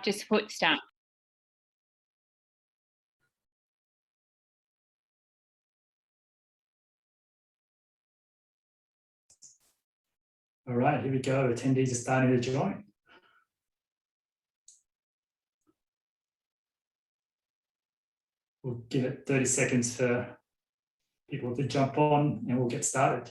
just hit start. All right, here we go. Attendees are starting to join. We'll give it 30 seconds for people to jump on and we'll get started.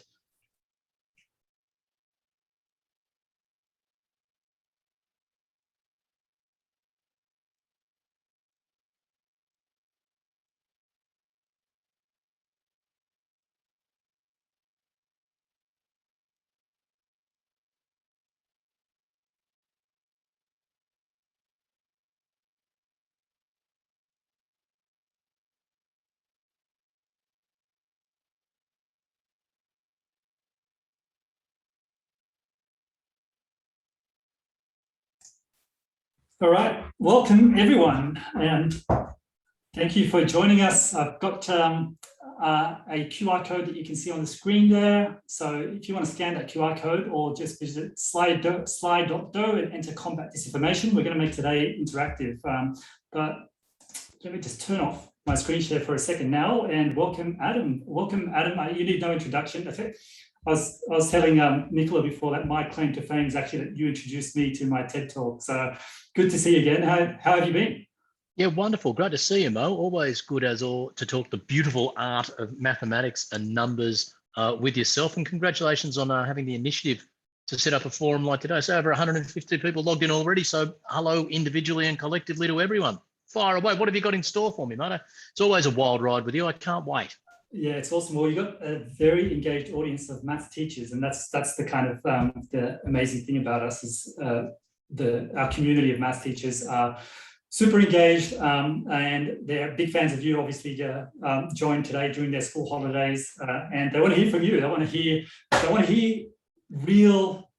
All right, welcome everyone, and thank you for joining us. I've got a QR code that you can see on the screen there. So if you want to scan that QR code or just visit slide.do and enter combat disinformation, we're going to make today interactive. But let me just turn off my screen share for a second now and welcome Adam. Welcome Adam. You need no introduction. I was telling Nicola before that my claim to fame is actually that you introduced me to my TED Talk. So good to see you again. How have you been? Yeah, wonderful. Great to see you, Mo. Always good as all to talk the beautiful art of mathematics and numbers with yourself. And congratulations on having the initiative to set up a forum like today. So over 150 people logged in already. So hello individually and collectively to everyone. Fire away. What have you got in store for me, mate? It's always a wild ride with you. I can't wait. Yeah, it's awesome. Well, you've got a very engaged audience of maths teachers, and that's the kind of the amazing thing about us is our community of maths teachers are super engaged, and they're big fans of you. Obviously, joined today during their school holidays, and they want to hear from you. They want to hear real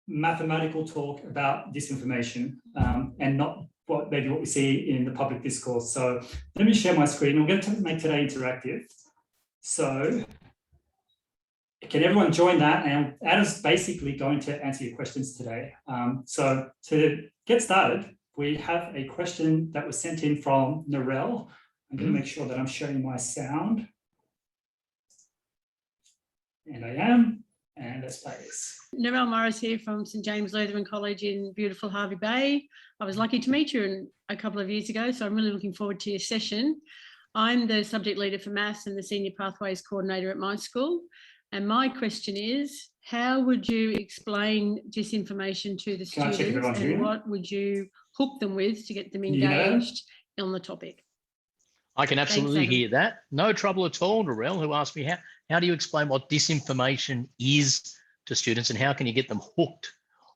mathematical talk about disinformation, and not what we see in the public discourse. So let me share my screen. We're going to make today interactive. So can everyone join that? And Adam's basically going to answer your questions today. So to get started, we have a question that was sent in from Narelle. I'm going to make sure that I'm showing my sound. And I am. And let's play this. Narelle Morris here from St James Lutheran College in beautiful Hervey Bay. I was lucky to meet you a couple of years ago, so I'm really looking forward to your session. I'm the subject leader for maths and the senior pathways coordinator at my school. And my question is, how would you explain disinformation to the students and what would you hook them with to get them engaged on the topic? I can absolutely hear that. No trouble at all, Narelle, who asked me, how do you explain what disinformation is to students and how can you get them hooked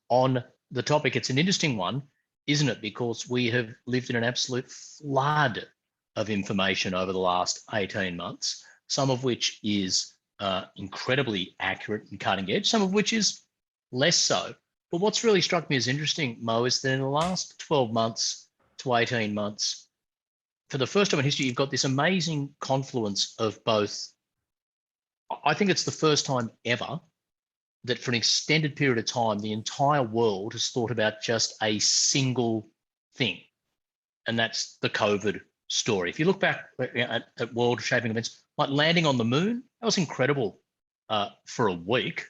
on the topic? It's an interesting one, isn't it? Because we have lived in an absolute flood of information over the last 18 months, some of which is incredibly accurate and cutting edge, some of which is less so. But what's really struck me as interesting, Mo, is that in the last 12 months to 18 months, for the first time in history, you've got this amazing confluence of both. I think it's the first time ever that for an extended period of time, the entire world has thought about just a single thing, and that's the COVID story. If you look back at world shaping events, like landing on the moon, that was incredible for a week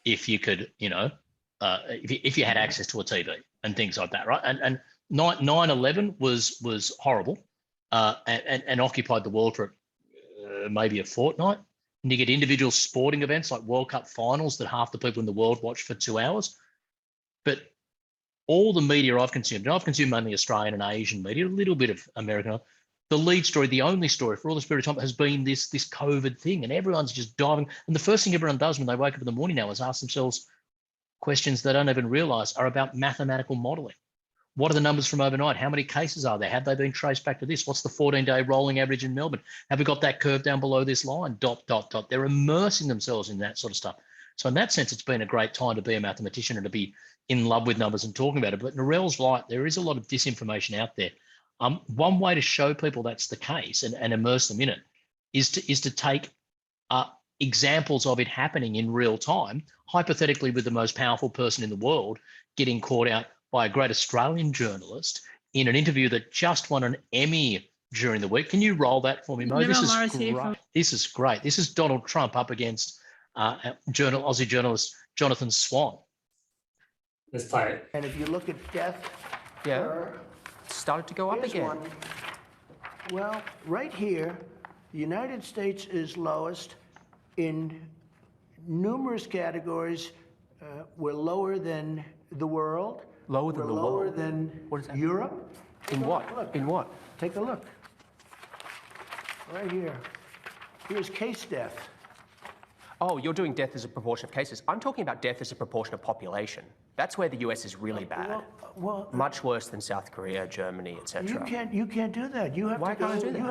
if you could, if you had access to a TV and things like that, right? And 9/11 was horrible and occupied the world for maybe a fortnight. And you get individual sporting events like World Cup finals that half the people in the world watch for 2 hours. But all the media I've consumed, and I've consumed mainly Australian and Asian media, a little bit of American, the lead story, the only story for all this period of time has been this COVID thing, and everyone's just diving. And the first thing everyone does when they wake up in the morning now is ask themselves questions they don't even realize are about mathematical modeling. What are the numbers from overnight? How many cases are there? Have they been traced back to this? What's the 14-day rolling average in Melbourne? Have we got that curve down below this line? ... They're immersing themselves in that sort of stuff. So in that sense, it's been a great time to be a mathematician and to be in love with numbers and talking about it. But Narelle's right, there is a lot of disinformation out there. One way to show people that's the case and immerse them in it is to take examples of it happening in real time, hypothetically with the most powerful person in the world getting caught out by a great Australian journalist in an interview that just won an Emmy during the week. Can you roll that for me, Mo? This is great. This is great. This is Donald Trump up against Aussie journalist Jonathan Swan. Let's play it. And if you look at death, it started to go up again. One. Well, right here, the United States is lowest in numerous categories. We're lower than the world. Lower than the world? Lower than What is that? Europe. In what? Look. In what? Take a look. Right here. Here's case death. Oh, you're doing death as a proportion of cases. I'm talking about death as a proportion of population. That's where the US is really bad. Well, much worse than South Korea, Germany, etc. You can't do that. You have Why to go, can't I do that? You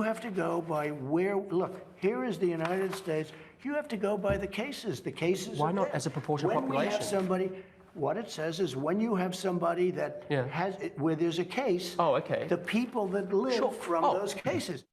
have to go by where. Look, here is the United States. You have to go by the cases. The cases. Why not as a proportion of population? When we have somebody, what it says is when you have somebody that has where there's a case. Oh, okay. The people that live from those cases.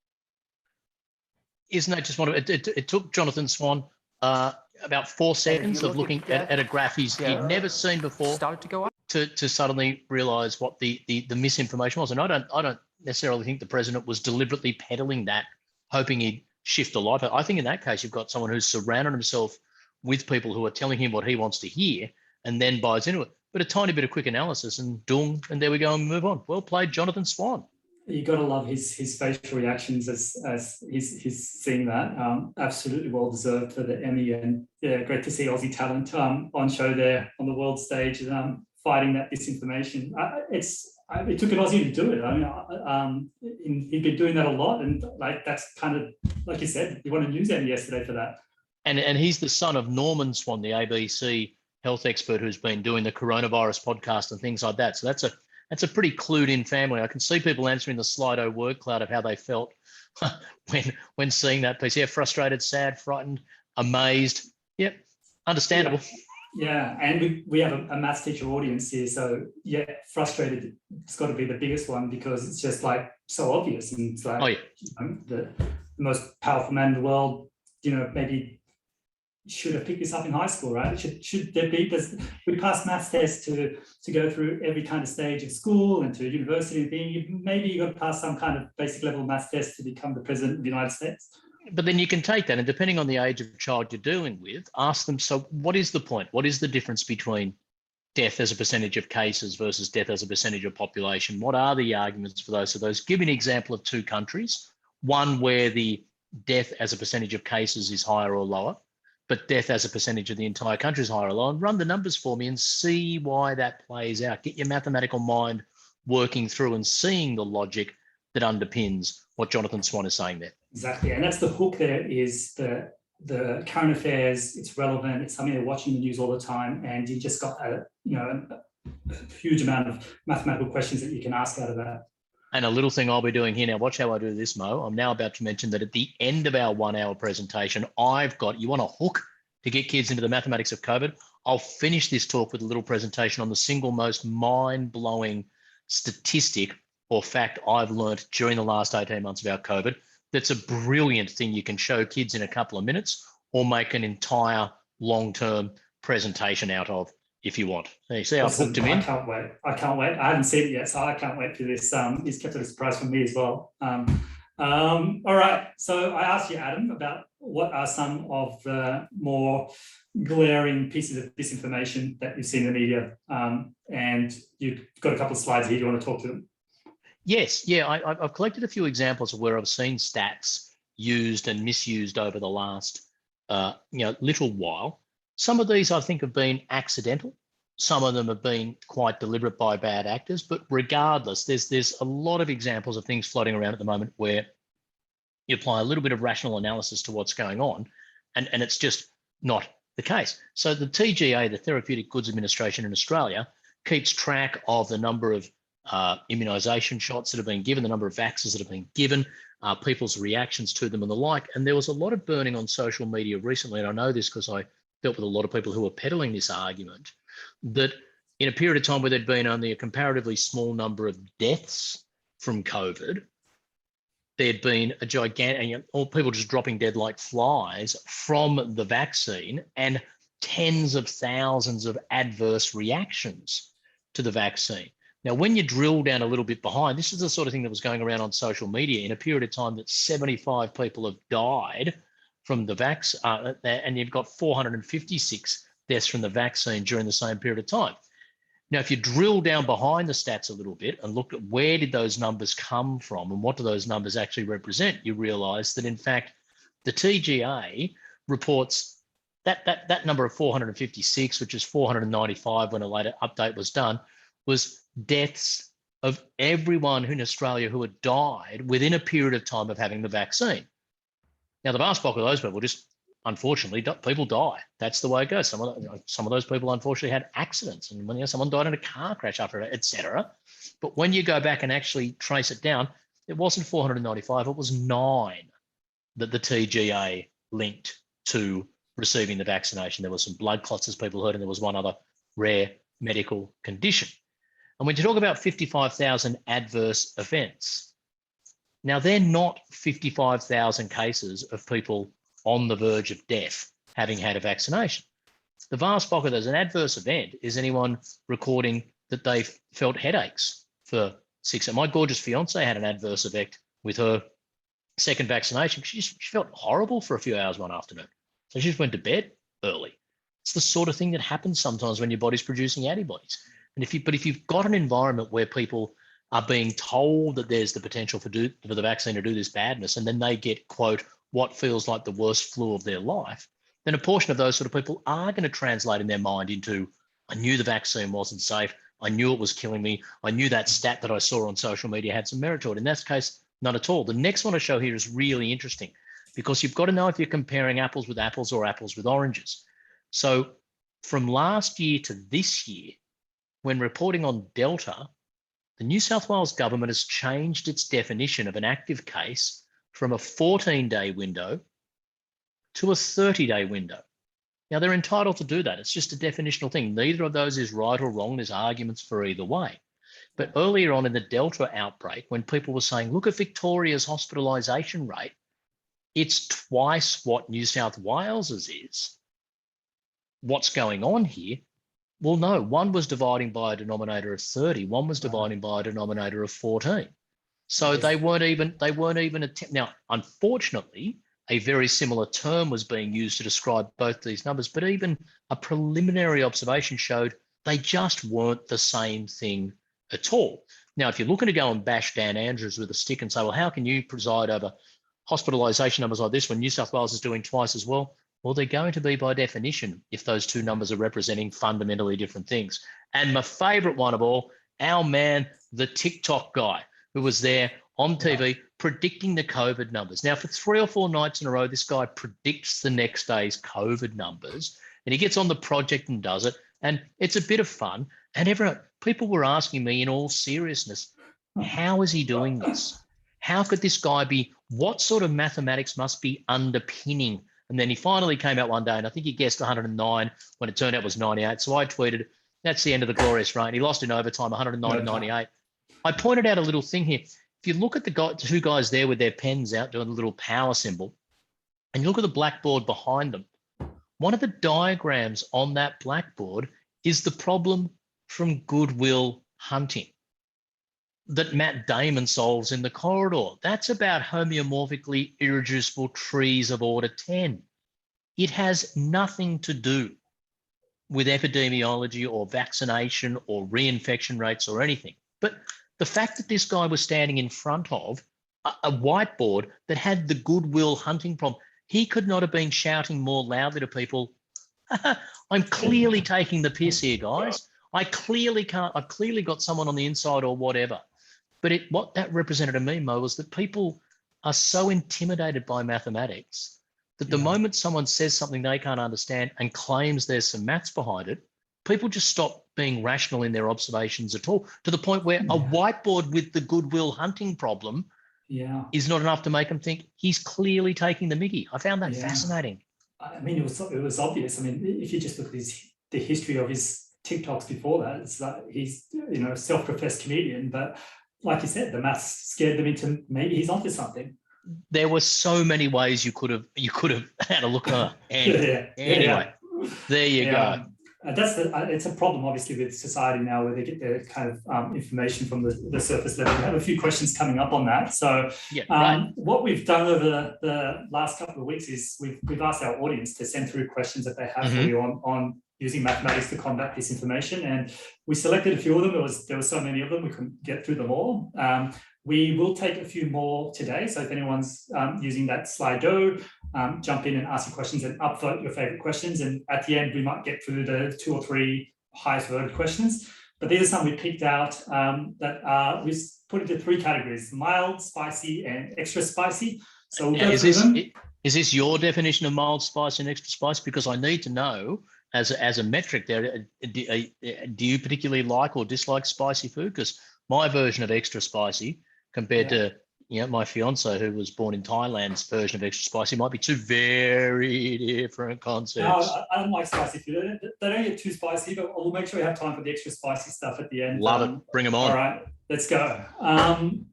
Isn't that just one of it took Jonathan Swan about 4 seconds of looking at a graph he'd never seen before Started to go up. to suddenly realise what the misinformation was. And I don't necessarily think the president was deliberately peddling that, hoping he'd shift a life. I think in that case, you've got someone who's surrounded himself with people who are telling him what he wants to hear and then buys into it. But a tiny bit of quick analysis and doom, and there we go and move on. Well played, Jonathan Swan. You got to love his facial reactions as he's seeing that. Absolutely well deserved for the Emmy, and yeah, great to see Aussie talent on show there on the world stage, fighting that disinformation. It took an Aussie to do it. I mean, he'd been doing that a lot, and like that's kind of like you said, you won a news Emmy yesterday for that. And he's the son of Norman Swan, the ABC health expert who's been doing the coronavirus podcast and things like that. So that's a pretty clued in family. I can see people answering the Slido word cloud of how they felt when seeing that piece. Yeah, frustrated, sad, frightened, amazed. Yep, understandable. Yeah, and we have a maths teacher audience here, so yeah, frustrated. It's got to be the biggest one because it's just like so obvious, and it's like the most powerful man in the world. Maybe should have picked this up in high school, right? Should there be this? We pass maths tests to go through every kind of stage of school and to university and thing. Maybe you got to pass some kind of basic level maths test to become the president of the United States. But then you can take that, and depending on the age of child you're dealing with, ask them, so what is the point? What is the difference between death as a percentage of cases versus death as a percentage of population? What are the arguments for those? So those, give me an example of 2 countries, one where the death as a percentage of cases is higher or lower, but death as a percentage of the entire country is higher or lower, and run the numbers for me and see why that plays out. Get your mathematical mind working through and seeing the logic that underpins what Jonathan Swan is saying there. Exactly, and that's the hook there, is the current affairs. It's relevant, it's something they're watching the news all the time, and you just got a huge amount of mathematical questions that you can ask out of that. And a little thing I'll be doing here now, watch how I do this, Mo. I'm now about to mention that at the end of our 1-hour presentation, you want a hook to get kids into the mathematics of COVID. I'll finish this talk with a little presentation on the single most mind-blowing statistic or fact I've learned during the last 18 months about COVID. That's a brilliant thing you can show kids in a couple of minutes or make an entire long-term presentation out of if you want. You see, I've hooked him in. I can't wait. I haven't seen it yet, so I can't wait for this. He's kept it a surprise from me as well. All right. So I asked you, Adam, about what are some of the more glaring pieces of disinformation that you've seen in the media, and you've got a couple of slides here. Do you want to talk to them? Yes. Yeah. I've collected a few examples of where I've seen stats used and misused over the last little while. Some of these I think have been accidental. Some of them have been quite deliberate by bad actors, but regardless, there's a lot of examples of things floating around at the moment where you apply a little bit of rational analysis to what's going on, and it's just not the case. So the TGA, the Therapeutic Goods Administration in Australia, keeps track of the number of immunisation shots that have been given, the number of vaccines that have been given, people's reactions to them and the like. And there was a lot of burning on social media recently, and I know this because I dealt with a lot of people who were peddling this argument, that in a period of time where there'd been only a comparatively small number of deaths from COVID, there'd been a gigantic, all people just dropping dead like flies from the vaccine, and tens of thousands of adverse reactions to the vaccine. Now, when you drill down a little bit behind, this is the sort of thing that was going around on social media in a period of time that 75 people have died from the vaccine, and you've got 456 deaths from the vaccine during the same period of time. Now, if you drill down behind the stats a little bit and look at where did those numbers come from and what do those numbers actually represent, you realise that, in fact, the TGA reports that number of 456, which is 495 when a later update was done, was deaths of everyone in Australia who had died within a period of time of having the vaccine. Now, the vast bulk of those people just, unfortunately, people die. That's the way it goes. Some of those people, unfortunately, had accidents, and when someone died in a car crash after it, etc. But when you go back and actually trace it down, it wasn't 495, it was 9 that the TGA linked to receiving the vaccination. There were some blood clots, as people heard, and there was one other rare medical condition. And when you talk about 55,000 adverse events, now they're not 55,000 cases of people on the verge of death having had a vaccination. The vast bulk of those, an adverse event is anyone recording that they've felt headaches for 6 months. My gorgeous fiance had an adverse effect with her second vaccination. She felt horrible for a few hours one afternoon. So she just went to bed early. It's the sort of thing that happens sometimes when your body's producing antibodies. And if you've got an environment where people are being told that there's the potential for the vaccine to do this badness, and then they get, quote, what feels like the worst flu of their life, then a portion of those sort of people are going to translate in their mind into, I knew the vaccine wasn't safe. I knew it was killing me. I knew that stat that I saw on social media had some merit to it. In that case, not at all. The next one I show here is really interesting because you've got to know if you're comparing apples with apples or apples with oranges. So from last year to this year, when reporting on Delta, the New South Wales government has changed its definition of an active case from a 14-day window to a 30-day window. Now, they're entitled to do that. It's just a definitional thing. Neither of those is right or wrong. There's arguments for either way. But earlier on in the Delta outbreak, when people were saying, look at Victoria's hospitalisation rate, it's twice what New South Wales's is. What's going on here? Well, no, one was dividing by a denominator of 30, one was dividing by a denominator of 14. So they weren't even now, unfortunately, a very similar term was being used to describe both these numbers, but even a preliminary observation showed they just weren't the same thing at all. Now, if you're looking to go and bash Dan Andrews with a stick and say, well, how can you preside over hospitalisation numbers like this when New South Wales is doing twice as well? Well, they're going to be by definition if those two numbers are representing fundamentally different things. And my favourite one of all, our man, the TikTok guy, who was there on TV predicting the COVID numbers. Now, for 3 or 4 nights in a row, this guy predicts the next day's COVID numbers, and he gets on the project and does it, and it's a bit of fun. And people were asking me in all seriousness, how is he doing this? How could this guy be, what sort of mathematics must be underpinning? And then he finally came out one day, and I think he guessed 109 when it turned out it was 98. So I tweeted, that's the end of the glorious reign. He lost in overtime, 109-98. I pointed out a little thing here. If you look at the 2 guys there with their pens out doing the little power symbol, and you look at the blackboard behind them, one of the diagrams on that blackboard is the problem from Goodwill Hunting that Matt Damon solves in The Corridor. That's about homeomorphically irreducible trees of order 10. It has nothing to do with epidemiology or vaccination or reinfection rates or anything. But the fact that this guy was standing in front of a whiteboard that had the Goodwill Hunting problem, he could not have been shouting more loudly to people, I'm clearly taking the piss here, guys. I've clearly got someone on the inside or whatever. But what that represented to me, Mo, was that people are so intimidated by mathematics that the moment someone says something they can't understand and claims there's some maths behind it, people just stop being rational in their observations at all, to the point where a whiteboard with the Goodwill Hunting problem is not enough to make them think he's clearly taking the mickey. I found that fascinating. I mean, it was obvious. I mean, if you just look at the history of his TikToks before that, it's like he's a self-professed comedian, but like you said, the maths scared them into maybe he's onto something. There were so many ways you could have had a look at it. Anyway. There you go. It's a problem, obviously, with society now, where they get their kind of information from the surface level. We have a few questions coming up on that. So, what we've done over the last couple of weeks is we've asked our audience to send through questions that they have for you on using mathematics to combat disinformation, and we selected a few of them. There were so many of them we couldn't get through them all. We will take a few more today. So if anyone's using that Slido, jump in and ask your questions and upvote your favorite questions. And at the end, we might get through the 2 or 3 highest voted questions. But these are some we picked out that we put into 3 categories: mild, spicy, and extra spicy. So we'll go through them. Is this your definition of mild, spicy, and extra spicy? Because I need to know, as a metric there, do you particularly like or dislike spicy food? Because my version of extra spicy compared to my fiance, who was born in Thailand's version of extra spicy, might be 2 very different concepts. No, I don't like spicy food. They don't get too spicy, but we'll make sure we have time for the extra spicy stuff at the end. Love it. Bring them on. All right, let's go.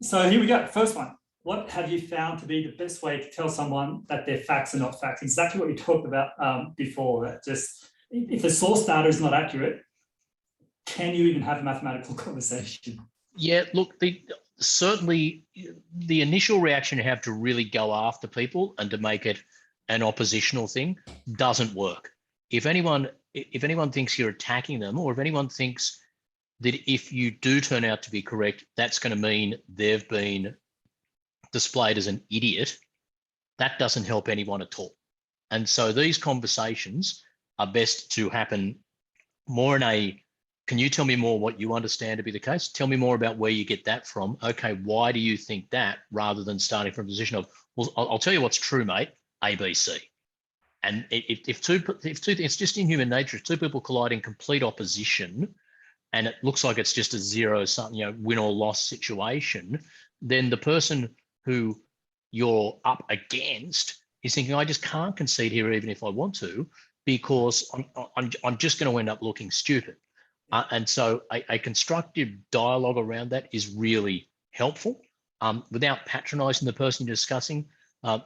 So here we go. First one. What have you found to be the best way to tell someone that their facts are not facts? Exactly what we talked about before. That just, if the source data is not accurate, can you even have a mathematical conversation? Yeah, look, certainly the initial reaction you have to really go after people and to make it an oppositional thing doesn't work. If anyone thinks you're attacking them, or if anyone thinks that if you do turn out to be correct, that's going to mean they've been displayed as an idiot, that doesn't help anyone at all. And so these conversations are best to happen more in a, can you tell me more what you understand to be the case? Tell me more about where you get that from. Okay, why do you think that? Rather than starting from a position of, well, I'll tell you what's true, mate, A, B, C. And if two, it's just in human nature, if 2 people collide in complete opposition, and it looks like it's just a zero-sum, win or loss situation, then the person who you're up against is thinking, I just can't concede here even if I want to, because I'm just going to end up looking stupid. And so a constructive dialogue around that is really helpful, without patronizing the person you're discussing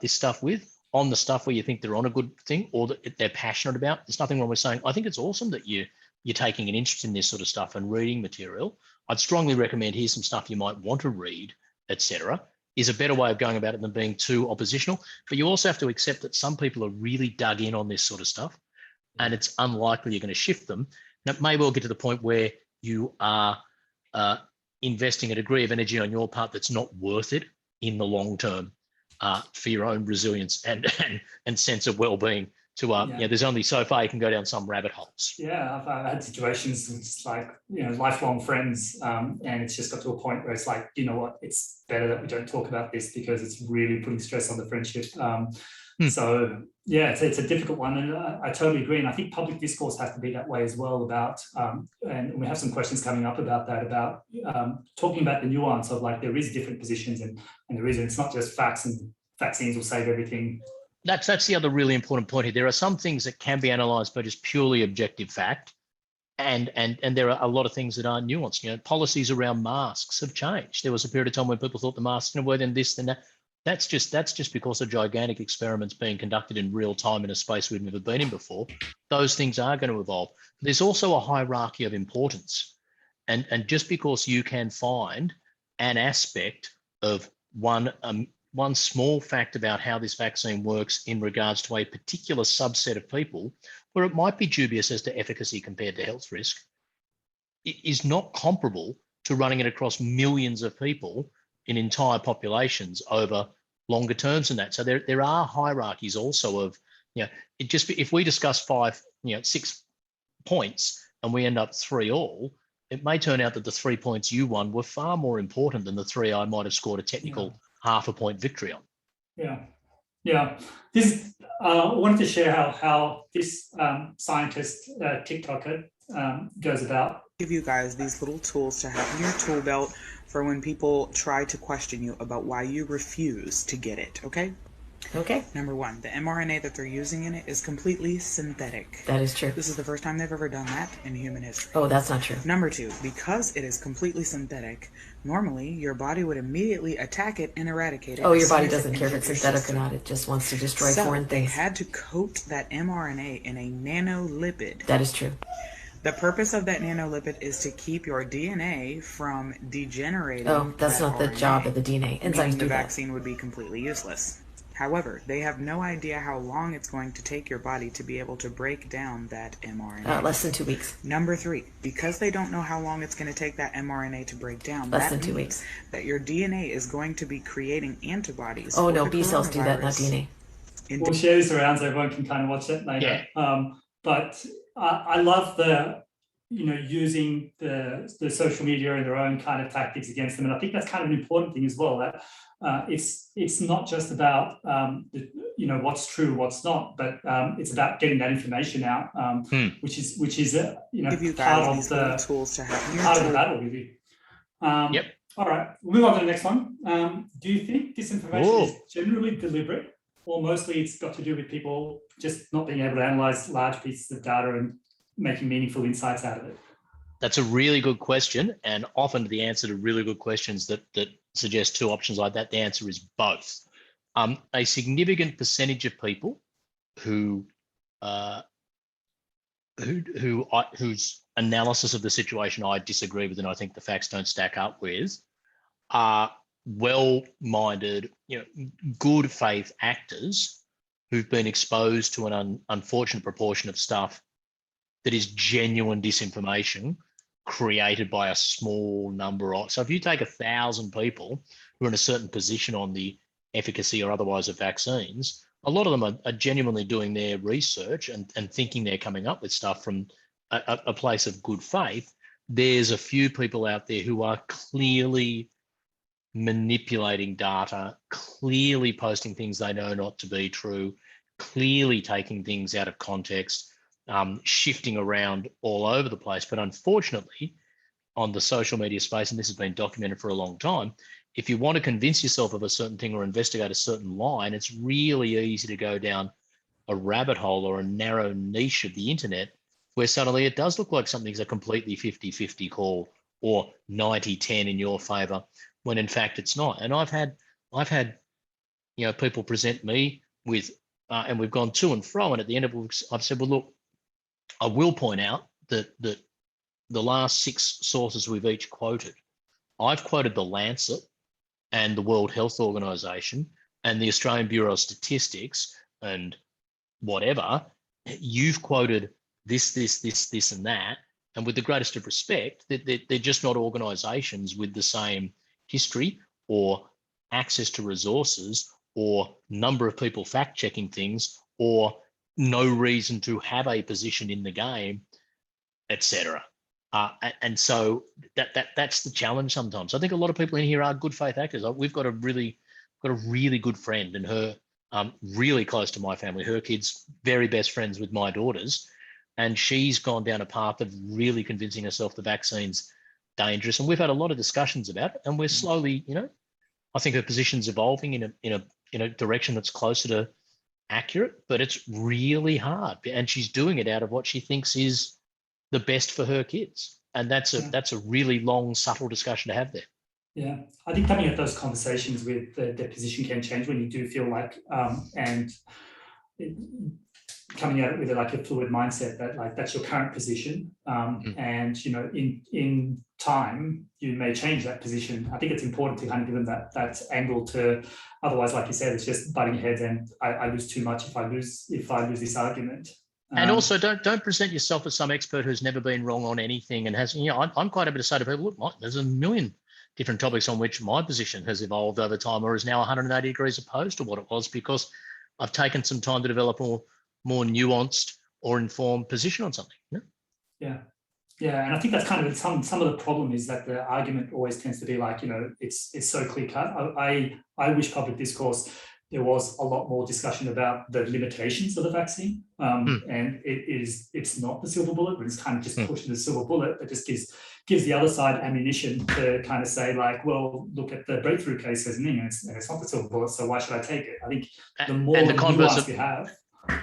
this stuff with on the stuff where you think they're on a good thing or that they're passionate about. There's nothing wrong with saying, I think it's awesome that you're taking an interest in this sort of stuff and reading material. I'd strongly recommend here's some stuff you might want to read, etc. Is a better way of going about it than being too oppositional. But you also have to accept that some people are really dug in on this sort of stuff, and it's unlikely you're going to shift them. And it may well get to the point where you are investing a degree of energy on your part that's not worth it in the long term for your own resilience and sense of well-being. There's only so far you can go down some rabbit holes. Yeah, I've had situations with just like, lifelong friends, and it's just got to a point where it's like, you know what, it's better that we don't talk about this because it's really putting stress on the friendship. So yeah, it's a difficult one, and I totally agree. And I think public discourse has to be that way as well about, and we have some questions coming up about that, about talking about the nuance of like, there is different positions and there is, and it's not just facts and vaccines will save everything. That's the other really important point here. There are some things that can be analysed by just purely objective fact, and there are a lot of things that aren't nuanced. Policies around masks have changed. There was a period of time when people thought the masks were then this, then that. That's just because of gigantic experiments being conducted in real time in a space we've never been in before. Those things are going to evolve. There's also a hierarchy of importance, and just because you can find an aspect of one small fact about how this vaccine works in regards to a particular subset of people, where it might be dubious as to efficacy compared to health risk, it is not comparable to running it across millions of people in entire populations over longer terms than that. So there are hierarchies also of, if we discuss 6 points and we end up 3 all, it may turn out that the 3 points you won were far more important than the 3 I might have scored a technical half a point victory on. Yeah. This I wanted to share how this scientist TikToker goes about. Give you guys these little tools to have in your tool belt for when people try to question you about why you refuse to get it, okay? Okay. Number one, the mRNA that they're using in it is completely synthetic. That is true. This is the first time they've ever done that in human history. Oh, that's not true. Number two, because it is completely synthetic, normally your body would immediately attack it and eradicate it. Oh, your body doesn't care if it's synthetic or not. It just wants to destroy foreign They things. had to coat that mRNA in a nanolipid. That is true. The purpose of that nanolipid is to keep your DNA from degenerating. Oh, that's that not the RNA, job of the DNA. Enzymes meaning do the that. vaccine would be completely useless. However, they have no idea how long it's going to take your body to be able to break down that mRNA. Less than 2 weeks. Number three, because they don't know how long it's going to take that mRNA to break down, Less that than 2 means weeks. that your DNA is going to be creating antibodies. Oh, for no, the B cells do that, not coronavirus. DNA. We'll share this around so everyone can kind of watch it later. But I love the, using the social media and their own kind of tactics against them. And I think that's kind of an important thing as well, that it's not just about, what's true, what's not, but it's about getting that information out, which is Give you part guys of these the little tools to have in your part of the tool. battle, really. Yep. All right, we'll move on to the next one. Do you think disinformation is generally deliberate, or mostly it's got to do with people just not being able to analyze large pieces of data and making meaningful insights out of it? That's a really good question, and often the answer to really good questions that suggest two options like that, the answer is both. A significant percentage of people whose analysis of the situation I disagree with, and I think the facts don't stack up with, are well-minded, good faith actors who've been exposed to an unfortunate proportion of stuff that is genuine disinformation created by a small number of. So if you take 1,000 people who are in a certain position on the efficacy or otherwise of vaccines, a lot of them are genuinely doing their research and thinking they're coming up with stuff from a place of good faith. There's a few people out there who are clearly manipulating data, clearly posting things they know not to be true, clearly taking things out of context, shifting around all over the place. But unfortunately, on the social media space, and this has been documented for a long time, if you want to convince yourself of a certain thing or investigate a certain line, it's really easy to go down a rabbit hole or a narrow niche of the internet where suddenly it does look like something's a completely 50-50 call or 90-10 in your favor, when in fact it's not. And I've had people present me with, and we've gone to and fro, and at the end of it, I've said, well, look, I will point out that the last 6 sources we've each quoted, I've quoted the Lancet and the World Health Organization and the Australian Bureau of Statistics and whatever. You've quoted this, and that. And with the greatest of respect, they're just not organizations with the same history or access to resources or number of people fact-checking things or no reason to have a position in the game, etc. And so that's the challenge sometimes. I think a lot of people in here are good faith actors. We've got a really good friend, and her really close to my family. Her kids very best friends with my daughters, and she's gone down a path of really convincing herself the vaccine's dangerous. And we've had a lot of discussions about it, and we're slowly, I think her position's evolving in a direction that's closer to accurate, but it's really hard. And she's doing it out of what she thinks is the best for her kids. And that's a really long, subtle discussion to have there. Yeah, I think having those conversations with the position can change when you do feel like, coming at it with a fluid mindset that that's your current position, and in time you may change that position. I think it's important to kind of give them that angle to, otherwise, like you said, it's just butting heads, and I lose too much if I lose this argument. And also, don't present yourself as some expert who's never been wrong on anything and has. I'm quite happy to say to people, look, there's a million different topics on which my position has evolved over time, or is now 180 degrees opposed to what it was, because I've taken some time to develop a more nuanced or informed position on something. Yeah, and I think that's kind of some of the problem is that the argument always tends to be like, it's so clear cut. I wish public discourse there was a lot more discussion about the limitations of the vaccine. And it's not the silver bullet, but it's kind of just pushing the silver bullet that just gives the other side ammunition to kind of say like, well, look at the breakthrough cases and it's not the silver bullet, so why should I take it? I think the more nuance we have.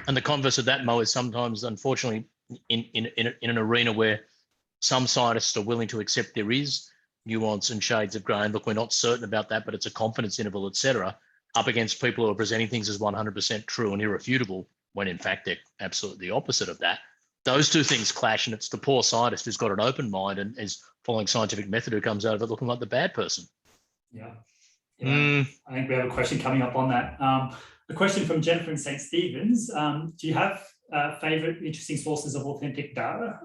And the converse of that, Mo, is sometimes, unfortunately, in an arena where some scientists are willing to accept there is nuance and shades of grey, and look, we're not certain about that, but it's a confidence interval, etc., up against people who are presenting things as 100% true and irrefutable, when in fact they're absolutely the opposite of that. Those two things clash, and it's the poor scientist who's got an open mind and is following scientific method who comes out of it looking like the bad person. Yeah. I think we have a question coming up on that. A question from Jennifer in St. Stephen's. Do you have favourite interesting sources of authentic data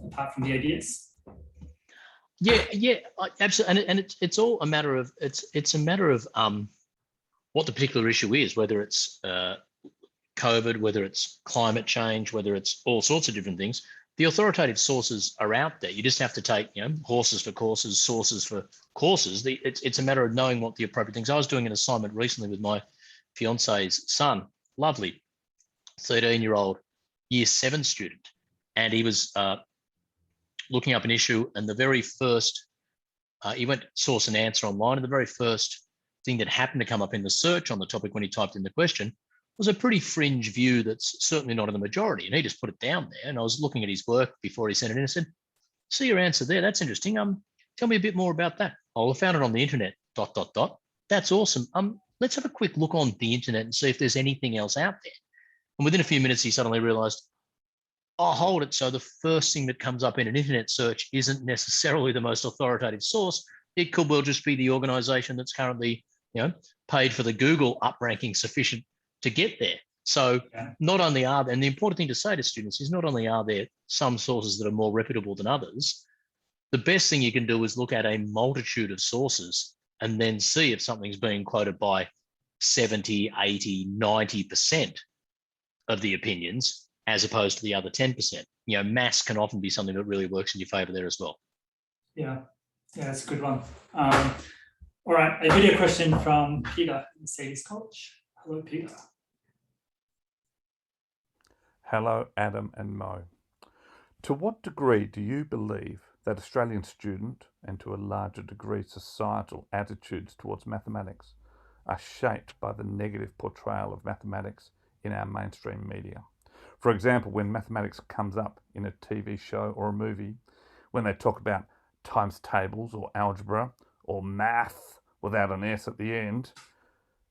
apart from the ADS? Yeah, absolutely. And it's all a matter of it's a matter of what the particular issue is, whether it's COVID, whether it's climate change, whether it's all sorts of different things. The authoritative sources are out there. You just have to take, horses for courses, sources for courses. It's a matter of knowing what the appropriate things. I was doing an assignment recently with my fiance's son, lovely 13-year-old year 7 student, and he was looking up an issue, and the very first, he went source and answer online, and the very first thing that happened to come up in the search on the topic when he typed in the question was a pretty fringe view that's certainly not in the majority, and he just put it down there. And I was looking at his work before he sent it in and said, see your answer there, that's interesting. Tell me a bit more about that. Oh, I found it on the internet, ... That's awesome. Let's have a quick look on the internet and see if there's anything else out there. And within a few minutes, he suddenly realized, oh, hold it. So the first thing that comes up in an internet search isn't necessarily the most authoritative source. It could well just be the organization that's currently, paid for the Google up ranking sufficient to get there. So not only are, and the important thing to say to students is not only are there some sources that are more reputable than others, the best thing you can do is look at a multitude of sources and then see if something's being quoted by 70, 80, 90% of the opinions, as opposed to the other 10%. Mass can often be something that really works in your favor there as well. Yeah, that's a good one. All right, a video question from Peter in Sadie's College. Hello, Peter. Hello, Adam and Mo. To what degree do you believe that Australian student, and to a larger degree societal attitudes towards mathematics, are shaped by the negative portrayal of mathematics in our mainstream media? For example, when mathematics comes up in a TV show or a movie, when they talk about times tables or algebra or math without an S at the end,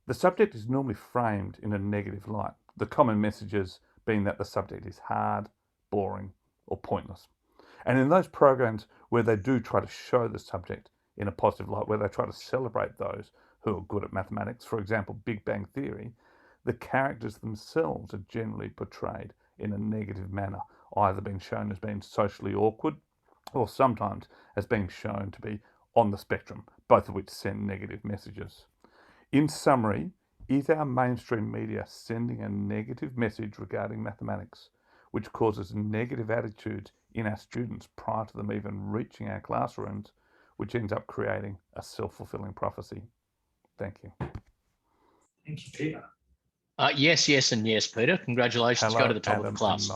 the subject is normally framed in a negative light, the common messages being that the subject is hard, boring, or pointless. And in those programs where they do try to show the subject in a positive light, where they try to celebrate those who are good at mathematics, for example, Big Bang Theory, the characters themselves are generally portrayed in a negative manner, either being shown as being socially awkward or sometimes as being shown to be on the spectrum, both of which send negative messages. In summary, is our mainstream media sending a negative message regarding mathematics, which causes negative attitudes in our students prior to them even reaching our classrooms, which ends up creating a self-fulfilling prophecy? Thank you. Thank you, Peter. Yes, and yes, Peter. Congratulations. Hello, go to the top Adam of the class.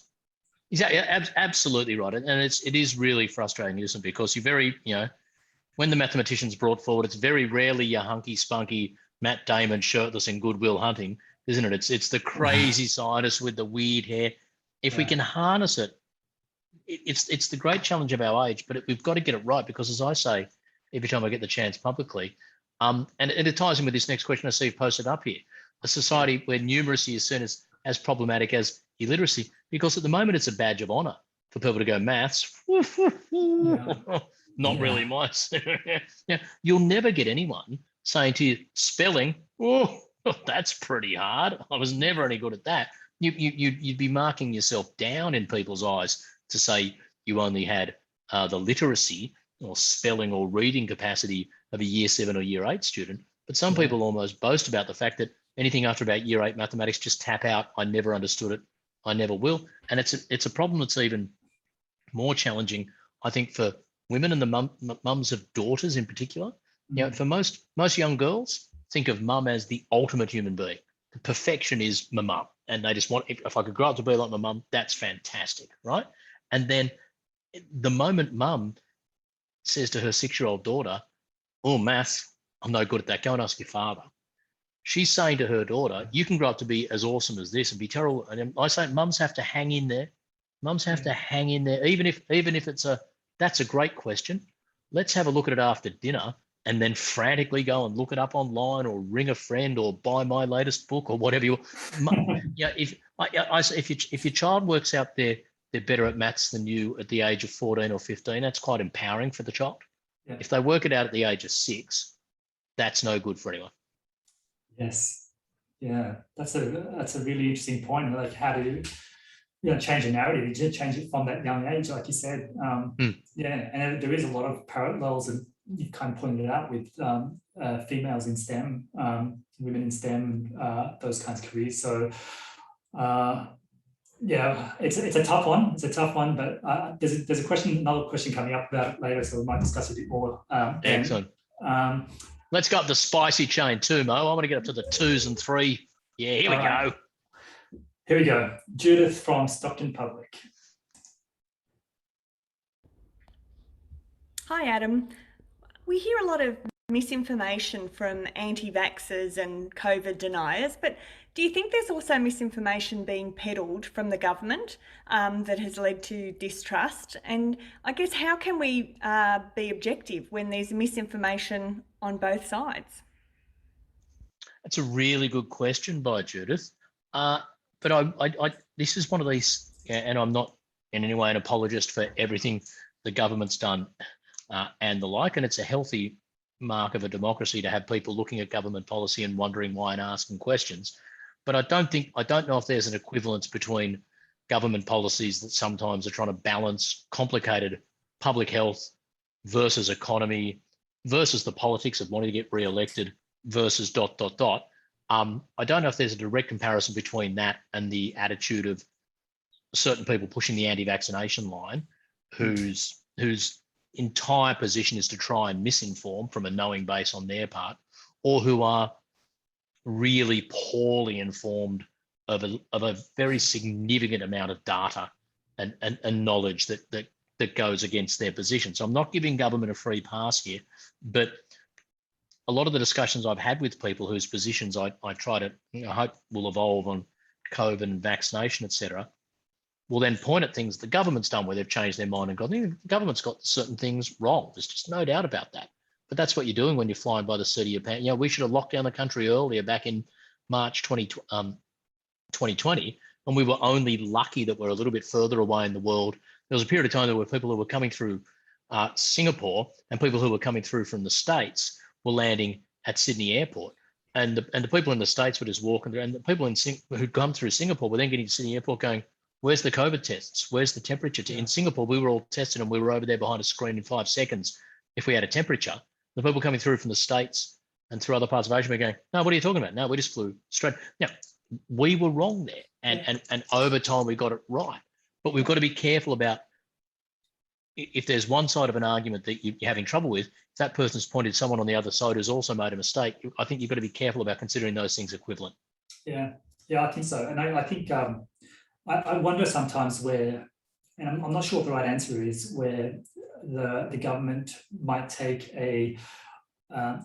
Absolutely right. And it is really frustrating, isn't it? Because you very, when the mathematician's brought forward, it's very rarely your hunky spunky Matt Damon shirtless in Good Will Hunting, isn't it? It's the crazy scientist with the weird hair. If we can harness it, it's the great challenge of our age, but we've got to get it right, because as I say, every time I get the chance publicly, and it ties in with this next question I see you've posted up here, a society where numeracy is seen as problematic as illiteracy, because at the moment it's a badge of honor for people to go maths. Not really my. You'll never get anyone saying to you, spelling, oh, that's pretty hard. I was never any good at that. You'd be marking yourself down in people's eyes to say you only had the literacy or spelling or reading capacity of a year 7 or year 8 student. But some people almost boast about the fact that anything after about year 8 mathematics, just tap out. I never understood it. I never will. And it's a problem that's even more challenging, I think, for women and the mums of daughters in particular. For most young girls, think of mum as the ultimate human being. The perfection is my mum, and they just want, if I could grow up to be like my mum, that's fantastic, right? And then the moment mum says to her 6-year-old daughter, oh, maths, I'm no good at that, go and ask your father. She's saying to her daughter, you can grow up to be as awesome as this and be terrible. And I say, mums have to hang in there. Mums have to hang in there, even if that's a great question. Let's have a look at it after dinner and then frantically go and look it up online or ring a friend or buy my latest book or whatever you. Yeah, if your child works out they're better at maths than you at the age of 14 or 15, that's quite empowering for the child. Yeah. If they work it out at the age of 6, that's no good for anyone. Yes, yeah, that's a really interesting point. Like, how do you change the narrative? You change it from that young age, like you said. Yeah, and there is a lot of parallels, and you kind of pointed it out with females in STEM, women in STEM, those kinds of careers. So, yeah, it's a tough one. It's a tough one, but there's another question coming up about it later, so we might discuss it a bit more. Excellent. Let's go up the spicy chain too, Mo. I want to get up to the 2s and 3. Yeah, here we go. Here we go. Judith from Stockton Public. Hi, Adam. We hear a lot of misinformation from anti-vaxxers and COVID deniers, but do you think there's also misinformation being peddled from the government that has led to distrust? And I guess, how can we be objective when there's misinformation on both sides? That's a really good question by Judith. But I this is one of these, and I'm not in any way an apologist for everything the government's done and the like, and it's a healthy mark of a democracy to have people looking at government policy and wondering why and asking questions. But I don't know if there's an equivalence between government policies that sometimes are trying to balance complicated public health versus economy versus the politics of wanting to get re-elected versus ... I don't know if there's a direct comparison between that and the attitude of certain people pushing the anti-vaccination line, whose entire position is to try and misinform from a knowing base on their part, or who are really poorly informed of a very significant amount of data and knowledge that goes against their position. So I'm not giving government a free pass here, but a lot of the discussions I've had with people whose positions I try to hope will evolve on COVID and vaccination, etc., will then point at things the government's done where they've changed their mind and gone, the government's got certain things wrong. There's just no doubt about that. But that's what you're doing when you're flying by the seat of your pants. We should have locked down the country earlier back in March 2020, and we were only lucky that we're a little bit further away in the world. There was a period of time there were people who were coming through Singapore and people who were coming through from the States were landing at Sydney Airport. And the people in the States were just walking through, and the people who'd come through Singapore were then getting to Sydney Airport going, where's the COVID tests? Where's the temperature? In Singapore, we were all tested and we were over there behind a screen in 5 seconds if we had a temperature. The people coming through from the States and through other parts of Asia were going, no, what are you talking about? No, we just flew straight. Now, we were wrong there. And over time, we got it right. But we've got to be careful about, if there's one side of an argument that you're having trouble with, if that person's pointed someone on the other side who's also made a mistake, I think you've got to be careful about considering those things equivalent. Yeah, I think so. And I think I wonder sometimes where, and I'm not sure what the right answer is, where the government might take a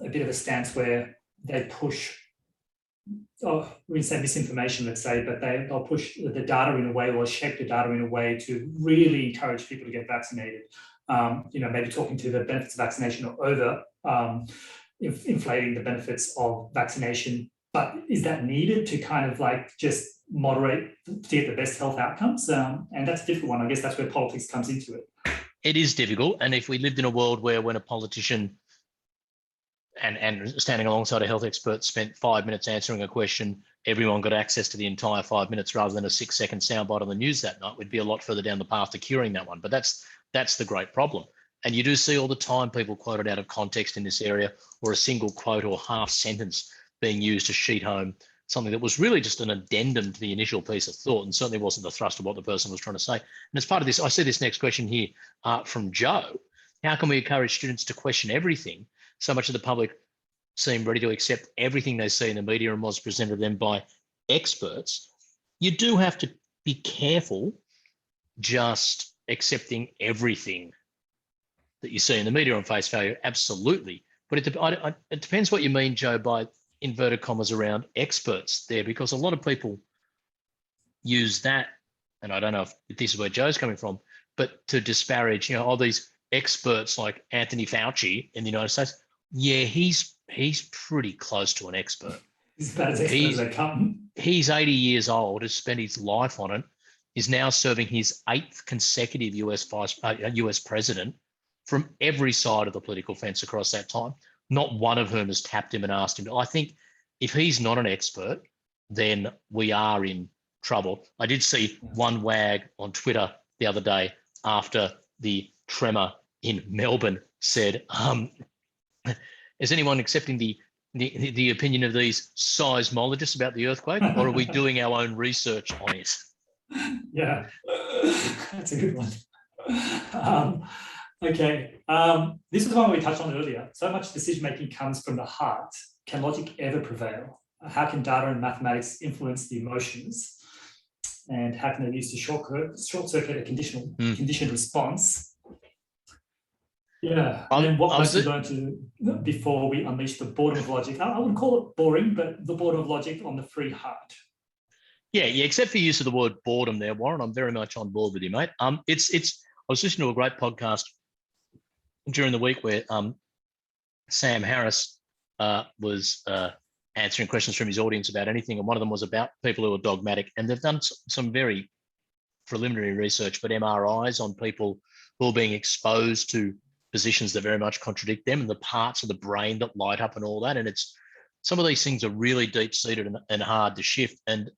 bit of a stance where they push, we say misinformation, let's say, but they'll push the data in a way, or shape the data in a way to really encourage people to get vaccinated. Maybe talking to the benefits of vaccination or over inflating the benefits of vaccination. But is that needed to kind of like just moderate to get the best health outcomes? And that's a difficult one. I guess that's where politics comes into it. It is difficult. And if we lived in a world where when a politician and standing alongside a health expert spent 5 minutes answering a question, everyone got access to the entire 5 minutes rather than a 6-second soundbite on the news that night, we'd be a lot further down the path to curing that one. But that's the great problem. And you do see all the time people quoted out of context in this area, or a single quote or half sentence being used to sheet home something that was really just an addendum to the initial piece of thought, and certainly wasn't the thrust of what the person was trying to say. And as part of this, I see this next question here from Joe. How can we encourage students to question everything? So much of the public seem ready to accept everything they see in the media and was presented to them by experts, you do have to be careful just accepting everything that you see in the media on face value. Absolutely. But it depends what you mean, Joe, by inverted commas around experts there, because a lot of people use that, and I don't know if this is where Joe's coming from, but to disparage, all these experts like Anthony Fauci in the United States. Yeah, he's pretty close to an expert. He's about as expert as they come. He's 80 years old, has spent his life on it, is now serving his 8th consecutive US president from every side of the political fence across that time. Not one of whom has tapped him and asked him. I think if he's not an expert, then we are in trouble. I did see one wag on Twitter the other day after the tremor in Melbourne said, is anyone accepting the opinion of these seismologists about the earthquake, or are we doing our own research on it? Yeah, that's a good one. Okay, this is one we touched on earlier. So much decision-making comes from the heart. Can logic ever prevail? How can data and mathematics influence the emotions? And how can they be used to short-circuit a conditioned response? Yeah, and what must we learn to before we unleash the boredom of logic? I wouldn't call it boring, but the boredom of logic on the free heart. Yeah, except for use of the word boredom there, Warren. I'm very much on board with you, mate. I was listening to a great podcast during the week where Sam Harris was answering questions from his audience about anything, and one of them was about people who are dogmatic, and they've done some very preliminary research, but MRIs on people who are being exposed to positions that very much contradict them and the parts of the brain that light up and all that. And it's some of these things are really deep-seated and hard to shift. And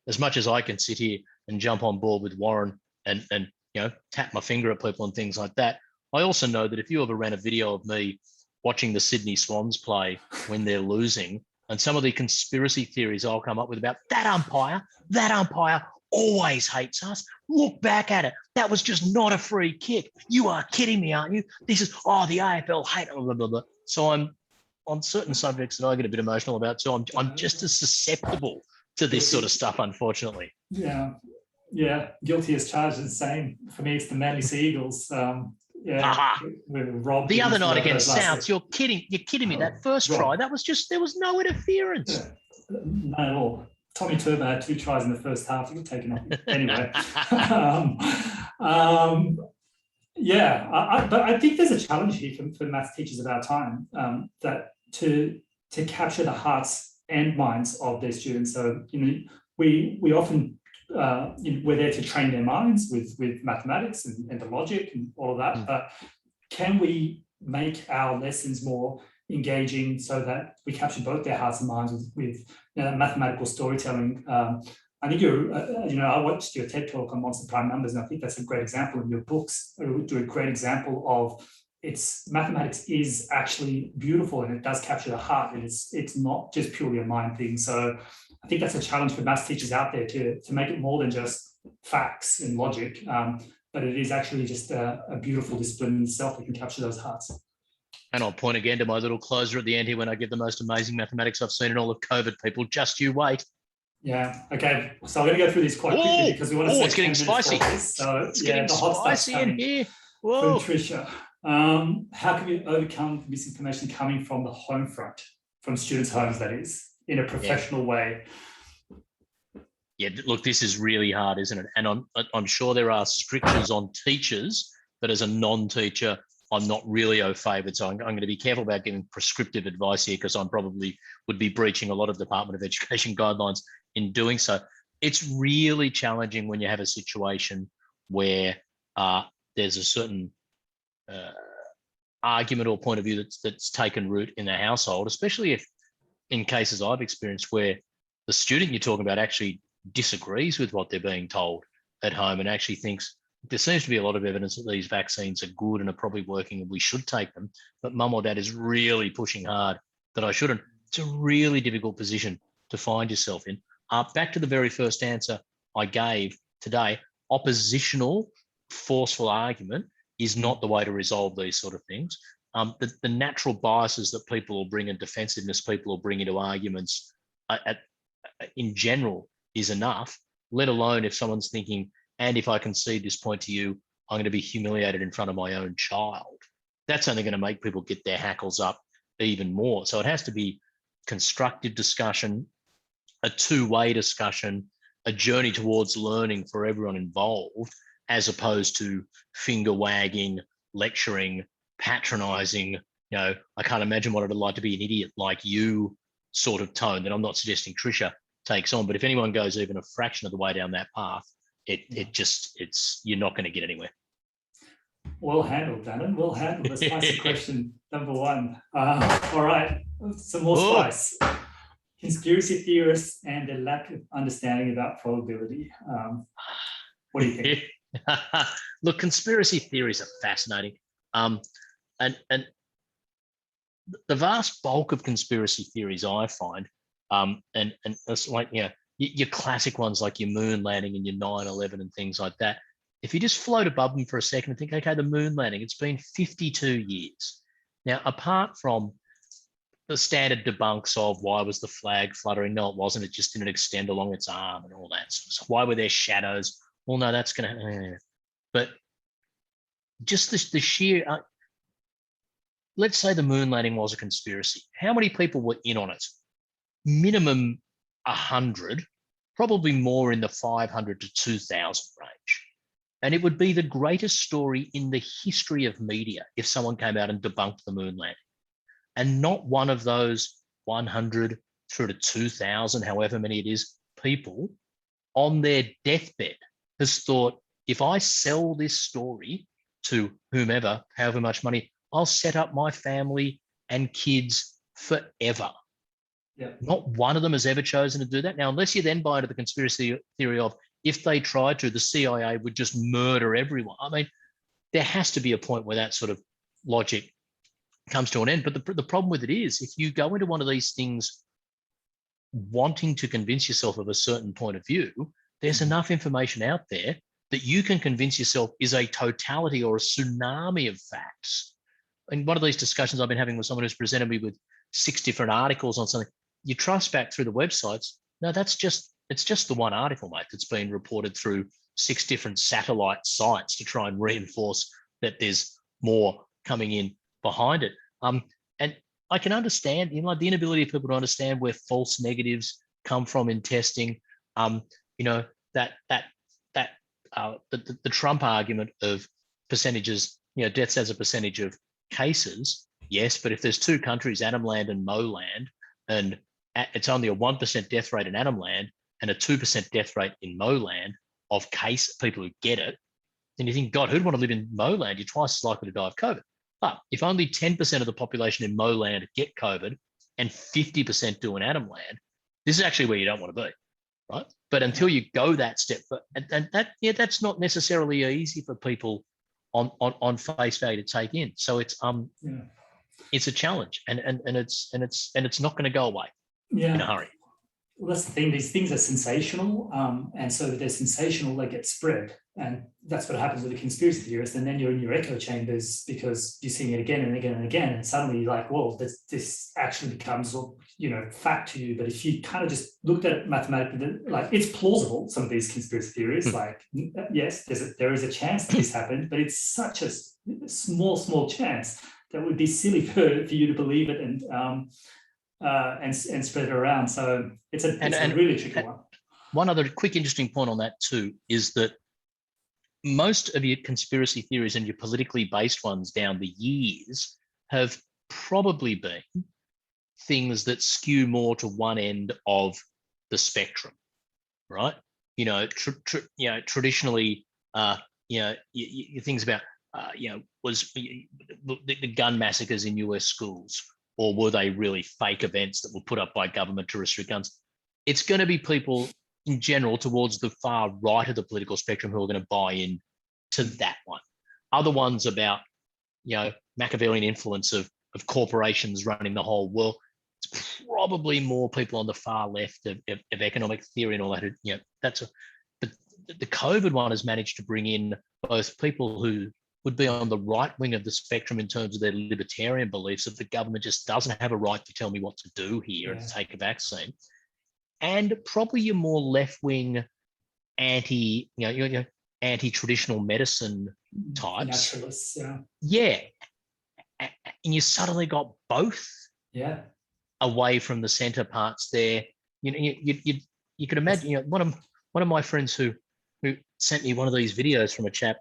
as much as I can sit here and jump on board with Warren and tap my finger at people and things like that, I also know that if you ever ran a video of me watching the Sydney Swans play when they're losing, and some of the conspiracy theories I'll come up with about that umpire always hates us. Look back at it. That was just not a free kick. You are kidding me, aren't you? This is, the AFL hate, blah, blah, blah. So I'm on certain subjects that I get a bit emotional about. So I'm just as susceptible to this sort of stuff, unfortunately. Yeah. Guilty as charged is the same. For me, it's the Manly Sea Eagles. We're robbed. The other night against Souths, you're kidding me. That first try, there was no interference. Yeah. None at all. Tommy Turbo had 2 tries in the first half. He got taken off. Anyway. But I think there's a challenge here for maths teachers of our time, that to capture the hearts and minds of their students. So, we often, we're there to train their minds with mathematics and the logic and all of that. But can we make our lessons more engaging so that we capture both their hearts and minds with mathematical storytelling? I think I watched your TED talk on Monster Prime Numbers, and I think that's a great example in your books. Do a great example of mathematics is actually beautiful, and it does capture the heart, and it's not just purely a mind thing. So I think that's a challenge for maths teachers out there to make it more than just facts and logic, but it is actually just a beautiful discipline in itself that can capture those hearts. And I'll point again to my little closer at the end here when I give the most amazing mathematics I've seen in all of COVID, people. Just you wait. Yeah. Okay. So I'm going to go through these quite quickly because we want to. It's getting spicy. So it's getting spicy in here. Whoa. From Tricia, how can we overcome misinformation coming from the home front, from students' homes, that is, in a professional way? Yeah. Look, this is really hard, isn't it? And I'm sure there are strictures on teachers, but as a non-teacher, I'm not really au favoured. So I'm going to be careful about giving prescriptive advice here, because I probably would be breaching a lot of Department of Education guidelines in doing so. It's really challenging when you have a situation where there's a certain argument or point of view that's taken root in the household, especially if in cases I've experienced where the student you're talking about actually disagrees with what they're being told at home and actually thinks, there seems to be a lot of evidence that these vaccines are good and are probably working and we should take them, but mum or dad is really pushing hard that I shouldn't. It's a really difficult position to find yourself in. Back to the very first answer I gave today, oppositional, forceful argument is not the way to resolve these sort of things. the natural biases that people will bring and defensiveness people will bring into arguments in general is enough, let alone if someone's thinking, and if I concede this point to you, I'm going to be humiliated in front of my own child. That's only going to make people get their hackles up even more. So it has to be constructive discussion, a two-way discussion, a journey towards learning for everyone involved, as opposed to finger wagging, lecturing, patronizing, I can't imagine what it'd like to be an idiot like you sort of tone that I'm not suggesting Trisha takes on. But if anyone goes even a fraction of the way down that path, you're not going to get anywhere. Well handled, Dannon. Well handled. The spicy question number one. All right, some more spice. Conspiracy theorists and their lack of understanding about probability. What do you think? Look, conspiracy theories are fascinating. And the vast bulk of conspiracy theories I find, and it's like, your classic ones like your moon landing and your 9/11 and things like that. If you just float above them for a second and think, okay, the moon landing, it's been 52 years. Now, apart from the standard debunks of why was the flag fluttering? No, it wasn't. It just didn't extend along its arm and all that. So why were there shadows? Well, no, that's going to, but just the sheer, let's say the moon landing was a conspiracy. How many people were in on it? Minimum 100, probably more in the 500 to 2,000 range. And it would be the greatest story in the history of media if someone came out and debunked the moon landing. And not one of those 100 through to 2,000, however many it is, people on their deathbed has thought, if I sell this story to whomever, however much money, I'll set up my family and kids forever. Yeah. Not one of them has ever chosen to do that. Now, unless you then buy into the conspiracy theory of, if they tried to, the CIA would just murder everyone. I mean, there has to be a point where that sort of logic comes to an end. But the problem with it is, if you go into one of these things wanting to convince yourself of a certain point of view, there's enough information out there that you can convince yourself is a totality or a tsunami of facts. In one of these discussions I've been having with someone who's presented me with 6 different articles on something, you trust back through the websites. No, it's just the one article, mate, that's been reported through 6 different satellite sites to try and reinforce that there's more coming in behind it. And I can understand, the inability of people to understand where false negatives come from in testing. The Trump argument of percentages, deaths as a percentage of cases. Yes, but if there's 2 countries, Adamland and Moland, and it's only a 1% death rate in Adamland and a 2% death rate in Moland of people who get it, then you think, God, who'd want to live in Moland? You're twice as likely to die of COVID. But if only 10% of the population in Moland get COVID and 50% do in Adamland, this is actually where you don't want to be, right? But until you go that step, and that's not necessarily easy for people on face value to take in. So it's a challenge, and it's not going to go away in a hurry. Well, that's the thing. These things are sensational, and so if they're sensational, they get spread, and that's what happens with the conspiracy theorists. And then you're in your echo chambers because you're seeing it again and again and again, and suddenly you're like, "Well, this actually becomes, fact to you." But if you kind of just looked at it mathematically, like, it's plausible. Some of these conspiracy theories, like, yes, there is a chance that this happened, but it's such a small chance that would be silly for you to believe it and spread it around. So it's a really tricky one. One other quick interesting point on that too is that most of your conspiracy theories and your politically based ones down the years have probably been things that skew more to one end of the spectrum, right? Traditionally, you things about was the gun massacres in US schools, or were they really fake events that were put up by government to restrict guns? It's going to be people in general towards the far right of the political spectrum who are going to buy in to that one. Other ones about, Machiavellian influence of corporations running the whole world. It's probably more people on the far left of economic theory and all that. But the COVID one has managed to bring in both people who would be on the right wing of the spectrum in terms of their libertarian beliefs that the government just doesn't have a right to tell me what to do here and to take a vaccine. And probably your more left wing anti-traditional medicine types. Naturalists, yeah. Yeah. And you suddenly got both away from the center parts there. You could imagine, one of my friends who sent me one of these videos from a chap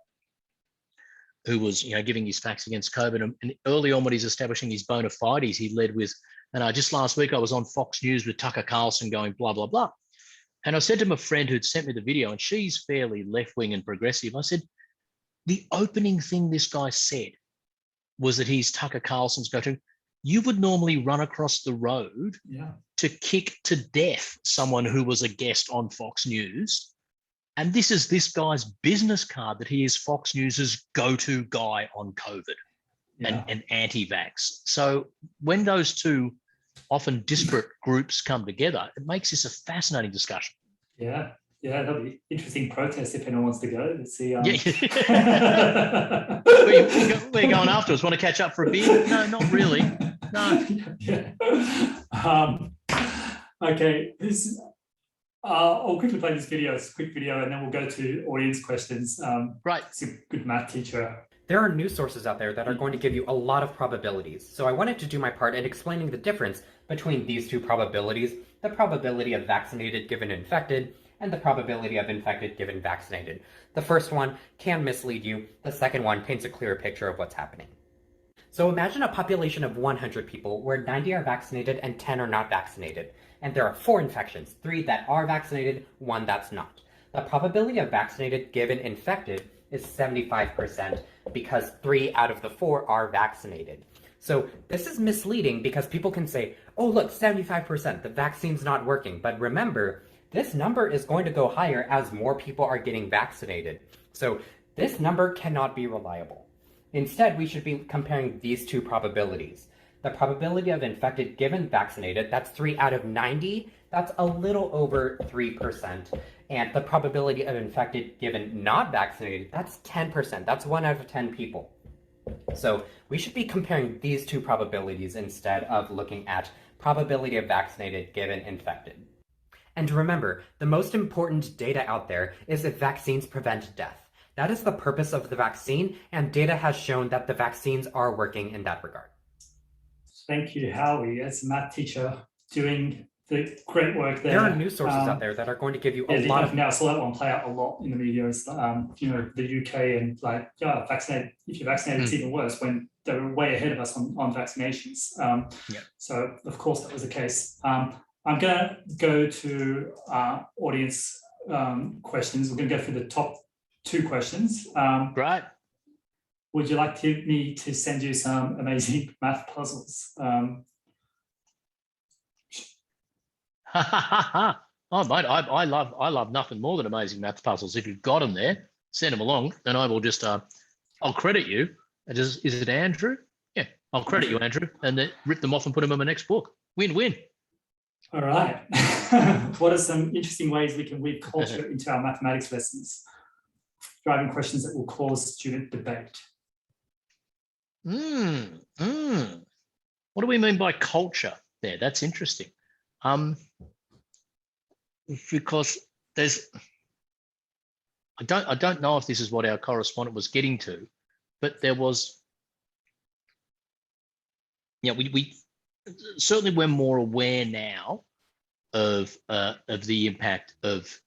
who was, giving his facts against COVID, and early on when he's establishing his bona fides, he led with, and just last week I was on Fox News with Tucker Carlson going blah, blah, blah. And I said to my friend who'd sent me the video, and she's fairly left-wing and progressive, I said, the opening thing this guy said was that he's Tucker Carlson's go-to. You would normally run across the road to kick to death someone who was a guest on Fox News. And this is this guy's business card that he is Fox News's go-to guy on COVID and anti-vax. So when those two often disparate groups come together, it makes this a fascinating discussion. Yeah, that'll be interesting protest if anyone wants to go. Let's see. We're going afterwards. Want to catch up for a beer? No, not really. No. Okay. I'll quickly play this video. It's a quick video, and then we'll go to audience questions. Right. It's a good math teacher. There are news sources out there that are going to give you a lot of probabilities. So I wanted to do my part in explaining the difference between these two probabilities, the probability of vaccinated given infected, and the probability of infected given vaccinated. The first one can mislead you. The second one paints a clearer picture of what's happening. So imagine a population of 100 people where 90 are vaccinated and 10 are not vaccinated. And there are 4 infections, 3 that are vaccinated, 1 that's not. The probability of vaccinated given infected is 75% because 3 out of the 4 are vaccinated. So this is misleading because people can say, oh look, 75%, the vaccine's not working. But remember, this number is going to go higher as more people are getting vaccinated. So this number cannot be reliable. Instead, we should be comparing these two probabilities. The probability of infected given vaccinated, that's 3 out of 90, that's a little over 3%. And the probability of infected given not vaccinated, that's 10%, that's 1 out of 10 people. So we should be comparing these two probabilities instead of looking at probability of vaccinated given infected. And remember, the most important data out there is if vaccines prevent death. That is the purpose of the vaccine, and data has shown that the vaccines are working in that regard. Thank you, Howie, as a math teacher, doing the great work there. There are news sources out there that are going to give you a lot of... Now, I saw that one play out a lot in the media. Is, the UK and vaccinated. If you're vaccinated, it's even worse when they were way ahead of us on vaccinations. So, of course, that was the case. I'm going to go to audience questions. We're going to go through the top 2 questions. Right. Would you like me to send you some amazing math puzzles? Oh, mate, I love nothing more than amazing math puzzles. If you've got them there, send them along, and I will just I'll credit you. Is it Andrew? Yeah, I'll credit you, Andrew, and then rip them off and put them in my next book. Win-win. All right. What are some interesting ways we can weave culture into our mathematics lessons? Driving questions that will cause student debate. What do we mean by culture there? That's interesting. Because there's, I don't know if this is what our correspondent was getting to, but there was, we certainly we're more aware now of the impact of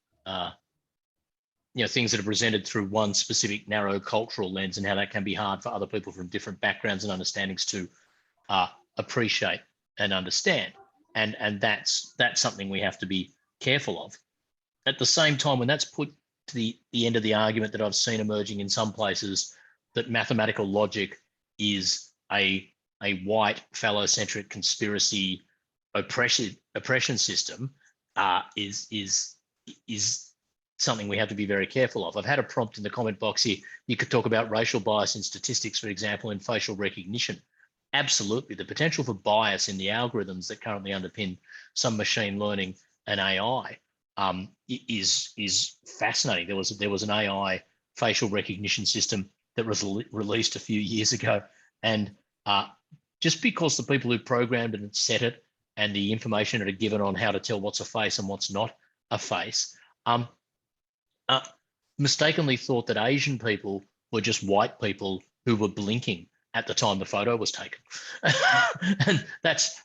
things that are presented through one specific narrow cultural lens, and how that can be hard for other people from different backgrounds and understandings to appreciate and understand. And that's something we have to be careful of. At the same time, when that's put to the end of the argument that I've seen emerging in some places, that mathematical logic is a white phallocentric conspiracy oppression system, is something we have to be very careful of. I've had a prompt in the comment box here. You could talk about racial bias in statistics, for example, in facial recognition. Absolutely. The potential for bias in the algorithms that currently underpin some machine learning and AI is fascinating. There was an AI facial recognition system that was released a few years ago. And just because the people who programmed it and set it and the information that are given on how to tell what's a face and what's not a face, mistakenly thought that Asian people were just white people who were blinking at the time the photo was taken. And that's,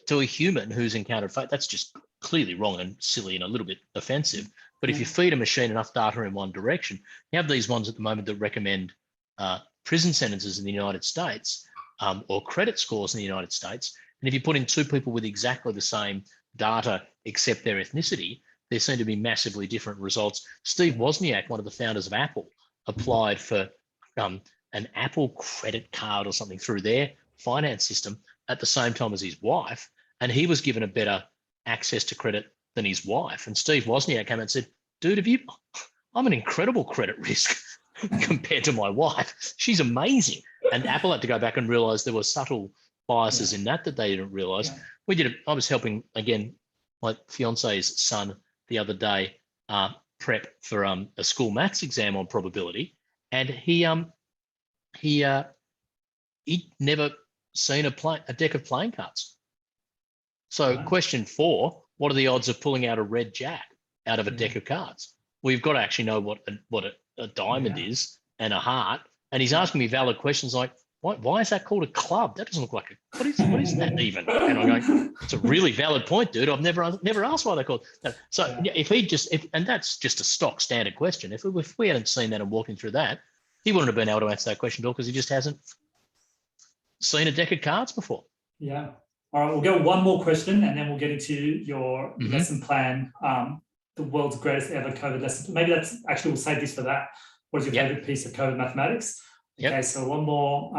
to a human who's encountered face, that's just clearly wrong and silly and a little bit offensive. But if you feed a machine enough data in one direction, you have these ones at the moment that recommend prison sentences in the United States or credit scores in the United States. And if you put in two people with exactly the same data except their ethnicity, there seem to be massively different results. Steve Wozniak, one of the founders of Apple, applied for an Apple credit card or something through their finance system at the same time as his wife, and he was given a better access to credit than his wife. And Steve Wozniak came out and said, dude, I'm an incredible credit risk compared to my wife. She's amazing. And Apple had to go back and realize there were subtle biases in that they didn't realize. I was helping, again, my fiance's son the other day prep for a school maths exam on probability, and he'd never seen a deck of playing cards. So question 4, what are the odds of pulling out a red jack out of a deck of cards? Well, you've got to actually know what a diamond is and a heart. And he's asking me valid questions like, why is that called a club? That doesn't look like what is that even? And I'm going, it's a really valid point, dude. I've never asked why they're called that. So and that's just a stock standard question. If we hadn't seen that and walking through that, he wouldn't have been able to answer that question at all because he just hasn't seen a deck of cards before. Yeah. All right, we'll go one more question and then we'll get into your lesson plan, the world's greatest ever COVID lesson. Maybe we'll save this for that. What is your favorite piece of COVID mathematics? Okay, so one more.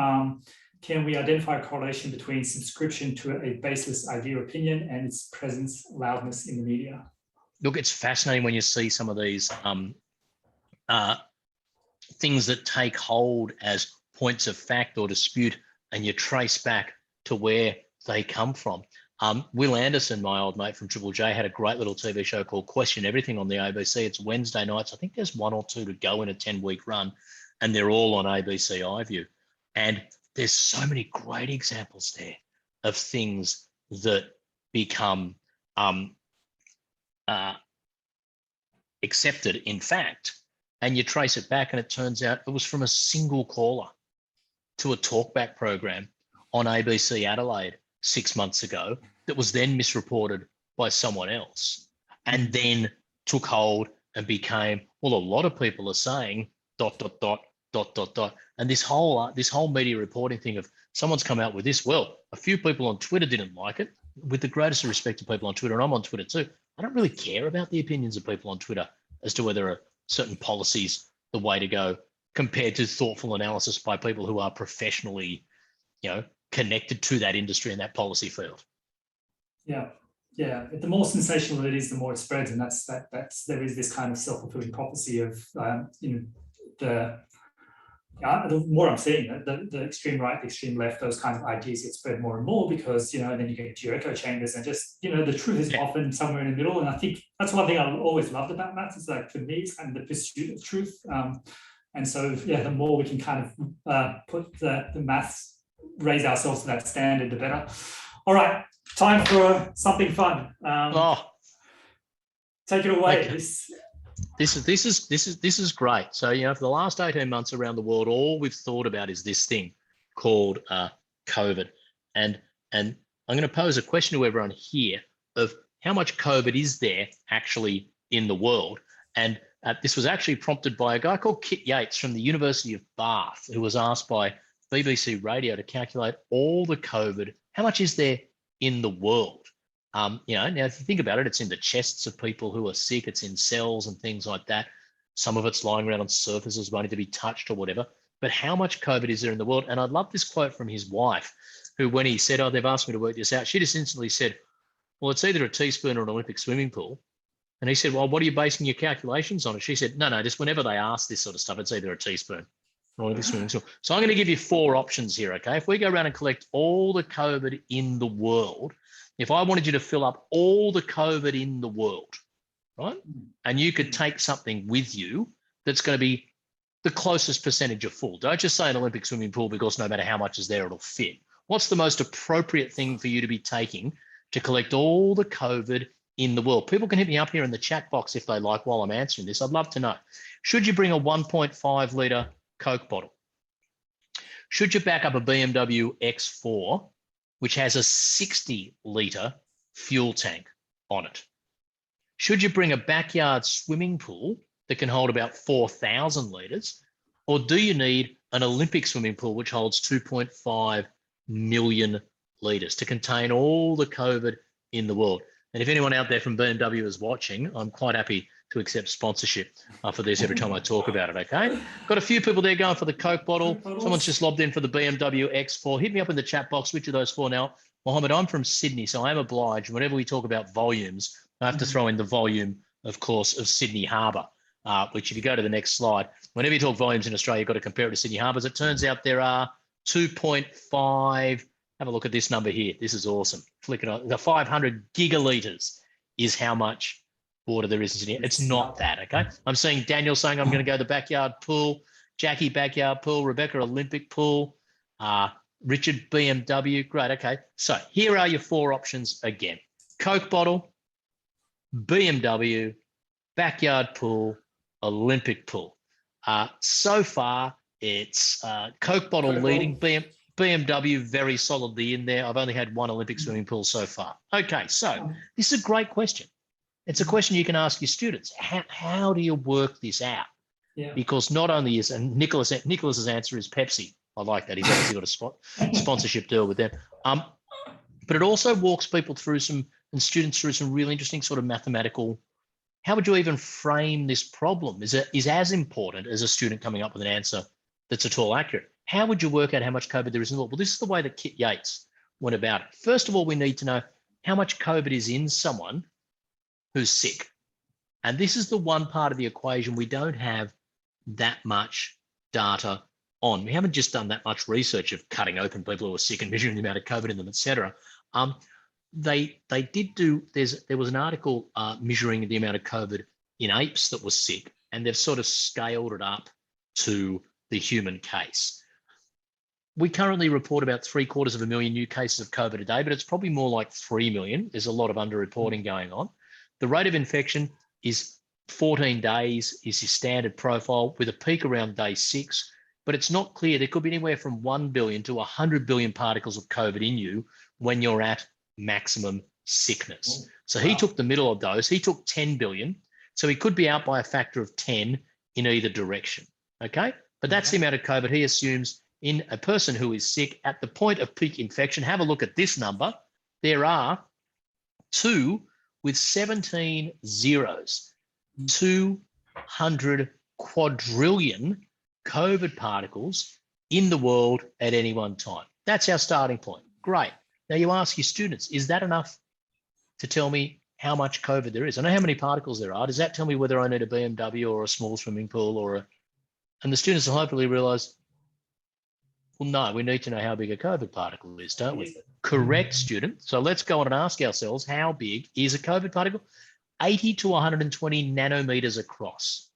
Can we identify a correlation between subscription to a baseless idea or opinion and its presence, loudness in the media? Look, it's fascinating when you see some of these things that take hold as points of fact or dispute, and you trace back to where they come from. Will Anderson, my old mate from Triple J, had a great little TV show called Question Everything on the ABC. It's Wednesday nights. I think there's 1 or 2 to go in a 10-week run, and they're all on ABC iView. And there's so many great examples there of things that become accepted in fact, and you trace it back and it turns out it was from a single caller to a talkback program on ABC Adelaide 6 months ago that was then misreported by someone else and then took hold and became, well, a lot of people are saying ... And this whole media reporting thing of someone's come out with this, well, a few people on Twitter didn't like it. With the greatest respect to people on Twitter, and I'm on Twitter too, I don't really care about the opinions of people on Twitter as to whether certain policies the way to go compared to thoughtful analysis by people who are professionally, connected to that industry and that policy field. Yeah. The more sensational it is, the more it spreads, and there is this kind of self-fulfilling prophecy of the more I'm seeing the extreme right, the extreme left, those kinds of ideas get spread more and more because then you get into your echo chambers and just the truth is often somewhere in the middle. And I think that's one thing I always loved about maths. Is like for me, it's kind of the pursuit of truth. And so the more we can kind of put the maths, raise ourselves to that standard, the better. All right, time for something fun. Take it away. Okay. This is great. So for the last 18 months around the world, all we've thought about is this thing called COVID, and I'm going to pose a question to everyone here of how much COVID is there actually in the world. And this was actually prompted by a guy called Kit Yates from the University of Bath, who was asked by BBC Radio to calculate all the COVID. How much is there in the world? Now if you think about it, it's in the chests of people who are sick, it's in cells and things like that. Some of it's lying around on surfaces waiting to be touched or whatever. But how much COVID is there in the world? And I love this quote from his wife, who when he said, they've asked me to work this out, she just instantly said, well, it's either a teaspoon or an Olympic swimming pool. And he said, well, what are you basing your calculations on? And she said, no, just whenever they ask this sort of stuff, it's either a teaspoon or Olympic swimming pool. So I'm going to give you 4 options here, okay? If we go around and collect all the COVID in the world, if I wanted you to fill up all the COVID in the world, right? And you could take something with you that's going to be the closest percentage of full? Don't just say an Olympic swimming pool because no matter how much is there, it'll fit. What's the most appropriate thing for you to be taking to collect all the COVID in the world? People can hit me up here in the chat box if they like while I'm answering this. I'd love to know. Should you bring a 1.5 litre Coke bottle? Should you back up a BMW X4, which has a 60 litre fuel tank on it? Should you bring a backyard swimming pool that can hold about 4,000 litres? Or do you need an Olympic swimming pool which holds 2.5 million litres to contain all the COVID in the world? And if anyone out there from BMW is watching, I'm quite happy to accept sponsorship for this every time I talk about it, okay? Got a few people there going for the Coke bottle. Someone's just lobbed in for the BMW X4. Hit me up in the chat box, which of those four now. Mohamad, I'm from Sydney, so I'm obliged. Whenever we talk about volumes, I have to throw in the volume, of course, of Sydney Harbour, which if you go to the next slide, whenever you talk volumes in Australia, you've got to compare it to Sydney Harbour. As it turns out, there are 2.5, have a look at this number here. This is awesome. Flicking on the 500 gigalitres is how much water there is in Sydney. It's not that, okay? I'm seeing Daniel saying I'm going to go to the backyard pool, Jackie backyard pool, Rebecca Olympic pool, Richard BMW. Great, okay. So here are your four options again. Coke bottle, BMW, backyard pool, Olympic pool. So far, it's Coke bottle leading, BMW very solidly in there. I've only had one Olympic swimming pool so far. Okay, so this is a great question. It's a question you can ask your students. How do you work this out? Yeah. Because not only is, and Nicholas's answer is Pepsi. I like that. He's obviously got a sponsorship deal with them. But it also walks people through and students through some really interesting sort of mathematical. How would you even frame this problem? Is as important as a student coming up with an answer that's at all accurate. How would you work out how much COVID there is in the world? Well, this is the way that Kit Yates went about it. First of all, we need to know how much COVID is in someone who's sick. And this is the one part of the equation we don't have that much data on. We haven't just done that much research of cutting open people who are sick and measuring the amount of COVID in them, et cetera. They did do, there was an article measuring the amount of COVID in apes that was sick, and they've sort of scaled it up to the human case. We currently report about 750,000 new cases of COVID a day, but it's probably more like 3 million. There's a lot of underreporting going on. The rate of infection is 14 days is your standard profile with a peak around day 6, but it's not clear. There could be anywhere from 1 billion to 100 billion particles of COVID in you when you're at maximum sickness. So he took the middle of those. He took 10 billion. So he could be out by a factor of 10 in either direction. Okay. But that's the amount of COVID he assumes in a person who is sick at the point of peak infection. Have a look at this number. There are 2 with 17 zeros, 200 quadrillion COVID particles in the world at any one time. That's our starting point. Great. Now you ask your students, is that enough to tell me how much COVID there is? I know how many particles there are. Does that tell me whether I need a BMW or a small swimming pool or a, and the students will hopefully realize, well, no, we need to know how big a COVID particle is, don't we? Correct, student. So let's go on and ask ourselves, how big is a COVID particle? 80 to 120 nanometers across.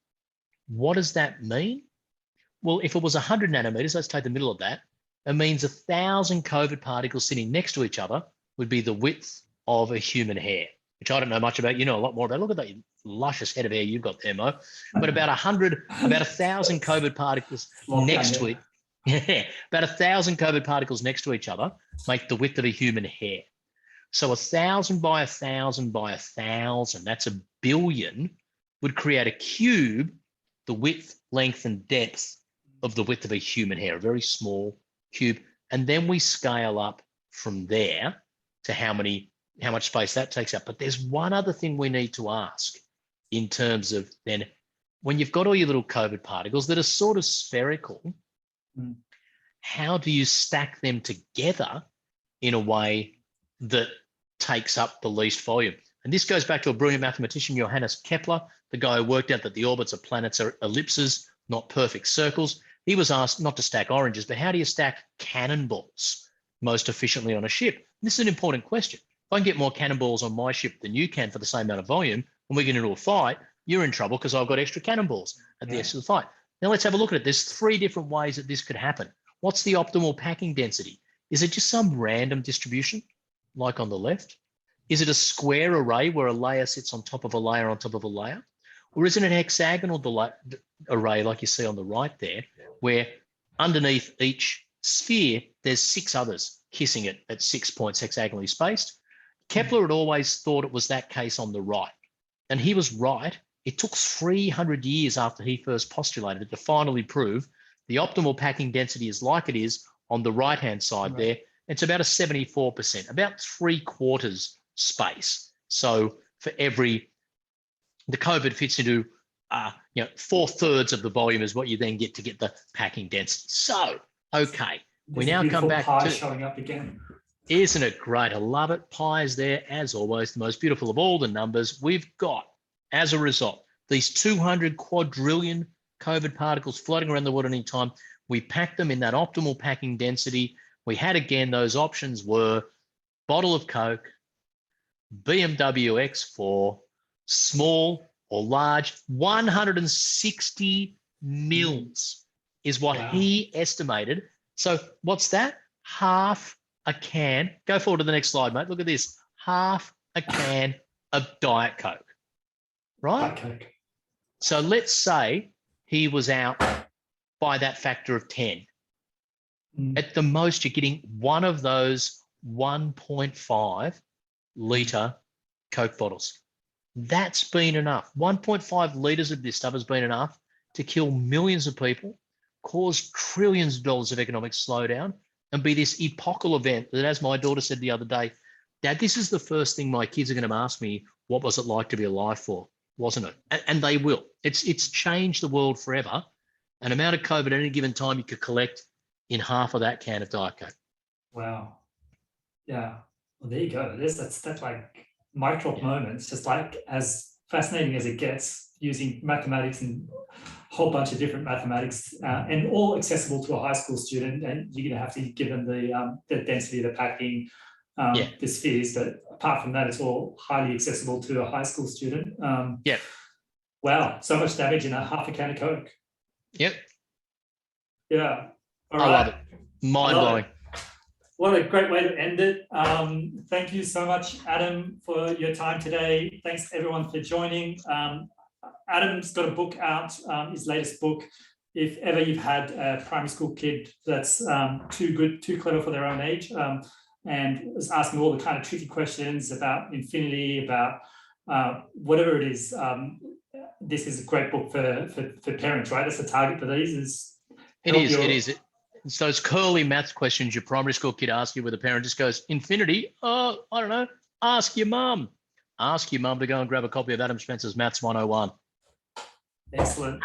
What does that mean? Well, if it was 100 nanometers, let's take the middle of that. It means 1,000 COVID particles sitting next to each other would be the width of a human hair, which I don't know much about. You know a lot more about. Look at that luscious head of hair you've got there, Mo. But about 1,000 COVID particles next to it. Yeah, about 1,000 COVID particles next to each other make the width of a human hair. So 1,000 by 1,000 by 1,000, that's 1 billion, would create a cube, the width, length, and depth of the width of a human hair, a very small cube. And then we scale up from there to how much space that takes up. But there's one other thing we need to ask in terms of then, when you've got all your little COVID particles that are sort of spherical, how do you stack them together in a way that takes up the least volume? And this goes back to a brilliant mathematician, Johannes Kepler, the guy who worked out that the orbits of planets are ellipses, not perfect circles. He was asked not to stack oranges, but how do you stack cannonballs most efficiently on a ship? This is an important question. If I can get more cannonballs on my ship than you can for the same amount of volume, and we get into a fight, you're in trouble because I've got extra cannonballs at the end of the fight. Now let's have a look at it. There's 3 different ways that this could happen. What's the optimal packing density? Is it just some random distribution, like on the left? Is it a square array where a layer sits on top of a layer on top of a layer? Or is it an hexagonal array like you see on the right there, where underneath each sphere, there's 6 others kissing it at 6 points hexagonally spaced? Kepler had always thought it was that case on the right. And he was right. It took 300 years after he first postulated it to finally prove the optimal packing density is like it is on the right-hand side there. It's about a 74%, about 3/4 space. So for every, the Cobit fits into, 4/3 of the volume is what you then get to get the packing density. So, okay, we now come back to showing up again. Isn't it great? I love it. Pi is there, as always, the most beautiful of all the numbers. We've got, as a result, these 200 quadrillion COVID particles floating around the world at any time. We packed them in that optimal packing density. We had, again, those options were bottle of Coke, BMW X4, small or large, 160 mils is what he estimated. So what's that? Half a can. Go forward to the next slide, mate. Look at this. Half a can of Diet Coke, right? Diet Coke. So let's say he was out by that factor of 10. At the most, you're getting one of those 1.5 litre Coke bottles. That's been enough. 1.5 litres of this stuff has been enough to kill millions of people, cause trillions of dollars of economic slowdown, and be this epochal event that, as my daughter said the other day, Dad, this is the first thing my kids are going to ask me, what was it like to be alive for, wasn't it? And they will. It's changed the world forever. An amount of COVID at any given time you could collect in half of that can of Diet Coke. Wow. Yeah. Well, there you go. That's like mic drop moments, just like as fascinating as it gets, using mathematics and a whole bunch of different mathematics, and all accessible to a high school student. And you're going to have to give them the density of the packing, the spheres. But apart from that, it's all highly accessible to a high school student. Wow. So much damage in half a can of Coke. Yep. Yeah. All I right. love it. Mind blowing. What a great way to end it. Thank you so much, Adam, for your time today. Thanks everyone for joining. Adam's got a book out, his latest book. If ever you've had a primary school kid that's too good, too clever for their own age, and was asking all the kind of tricky questions about infinity, about whatever it is, this is a great book for parents, right? That's the target for these. It is. It's those curly maths questions your primary school kid asks you where the parent just goes, infinity? Oh, I don't know. Ask your mum. Ask your mum to go and grab a copy of Adam Spencer's Maths 101. Excellent.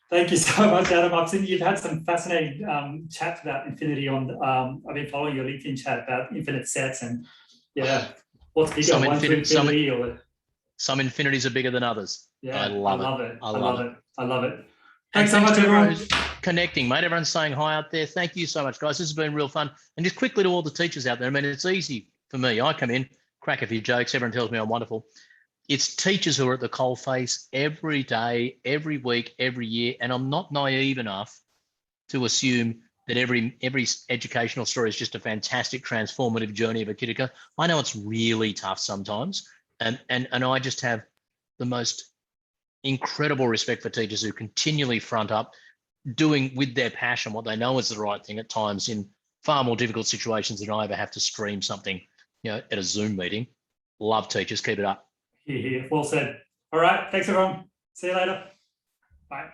Thank you so much, Adam. I've seen you've had some fascinating chats about infinity on, I've been following your LinkedIn chat about infinite sets and what's bigger, some infinities are bigger than others. Yeah, I love it. I love it. Thanks so much, everyone. Connecting, mate. Everyone's saying hi out there. Thank you so much, guys. This has been real fun. And just quickly to all the teachers out there, I mean, it's easy for me. I come in, crack a few jokes. Everyone tells me I'm wonderful. It's teachers who are at the coalface every day, every week, every year. And I'm not naive enough to assume that every educational story is just a fantastic transformative journey of a kid. I know it's really tough sometimes. And I just have the most incredible respect for teachers who continually front up, doing with their passion what they know is the right thing at times in far more difficult situations than I ever have to stream something, at a Zoom meeting. Love teachers. Keep it up. Well said. All right. Thanks, everyone. See you later. Bye.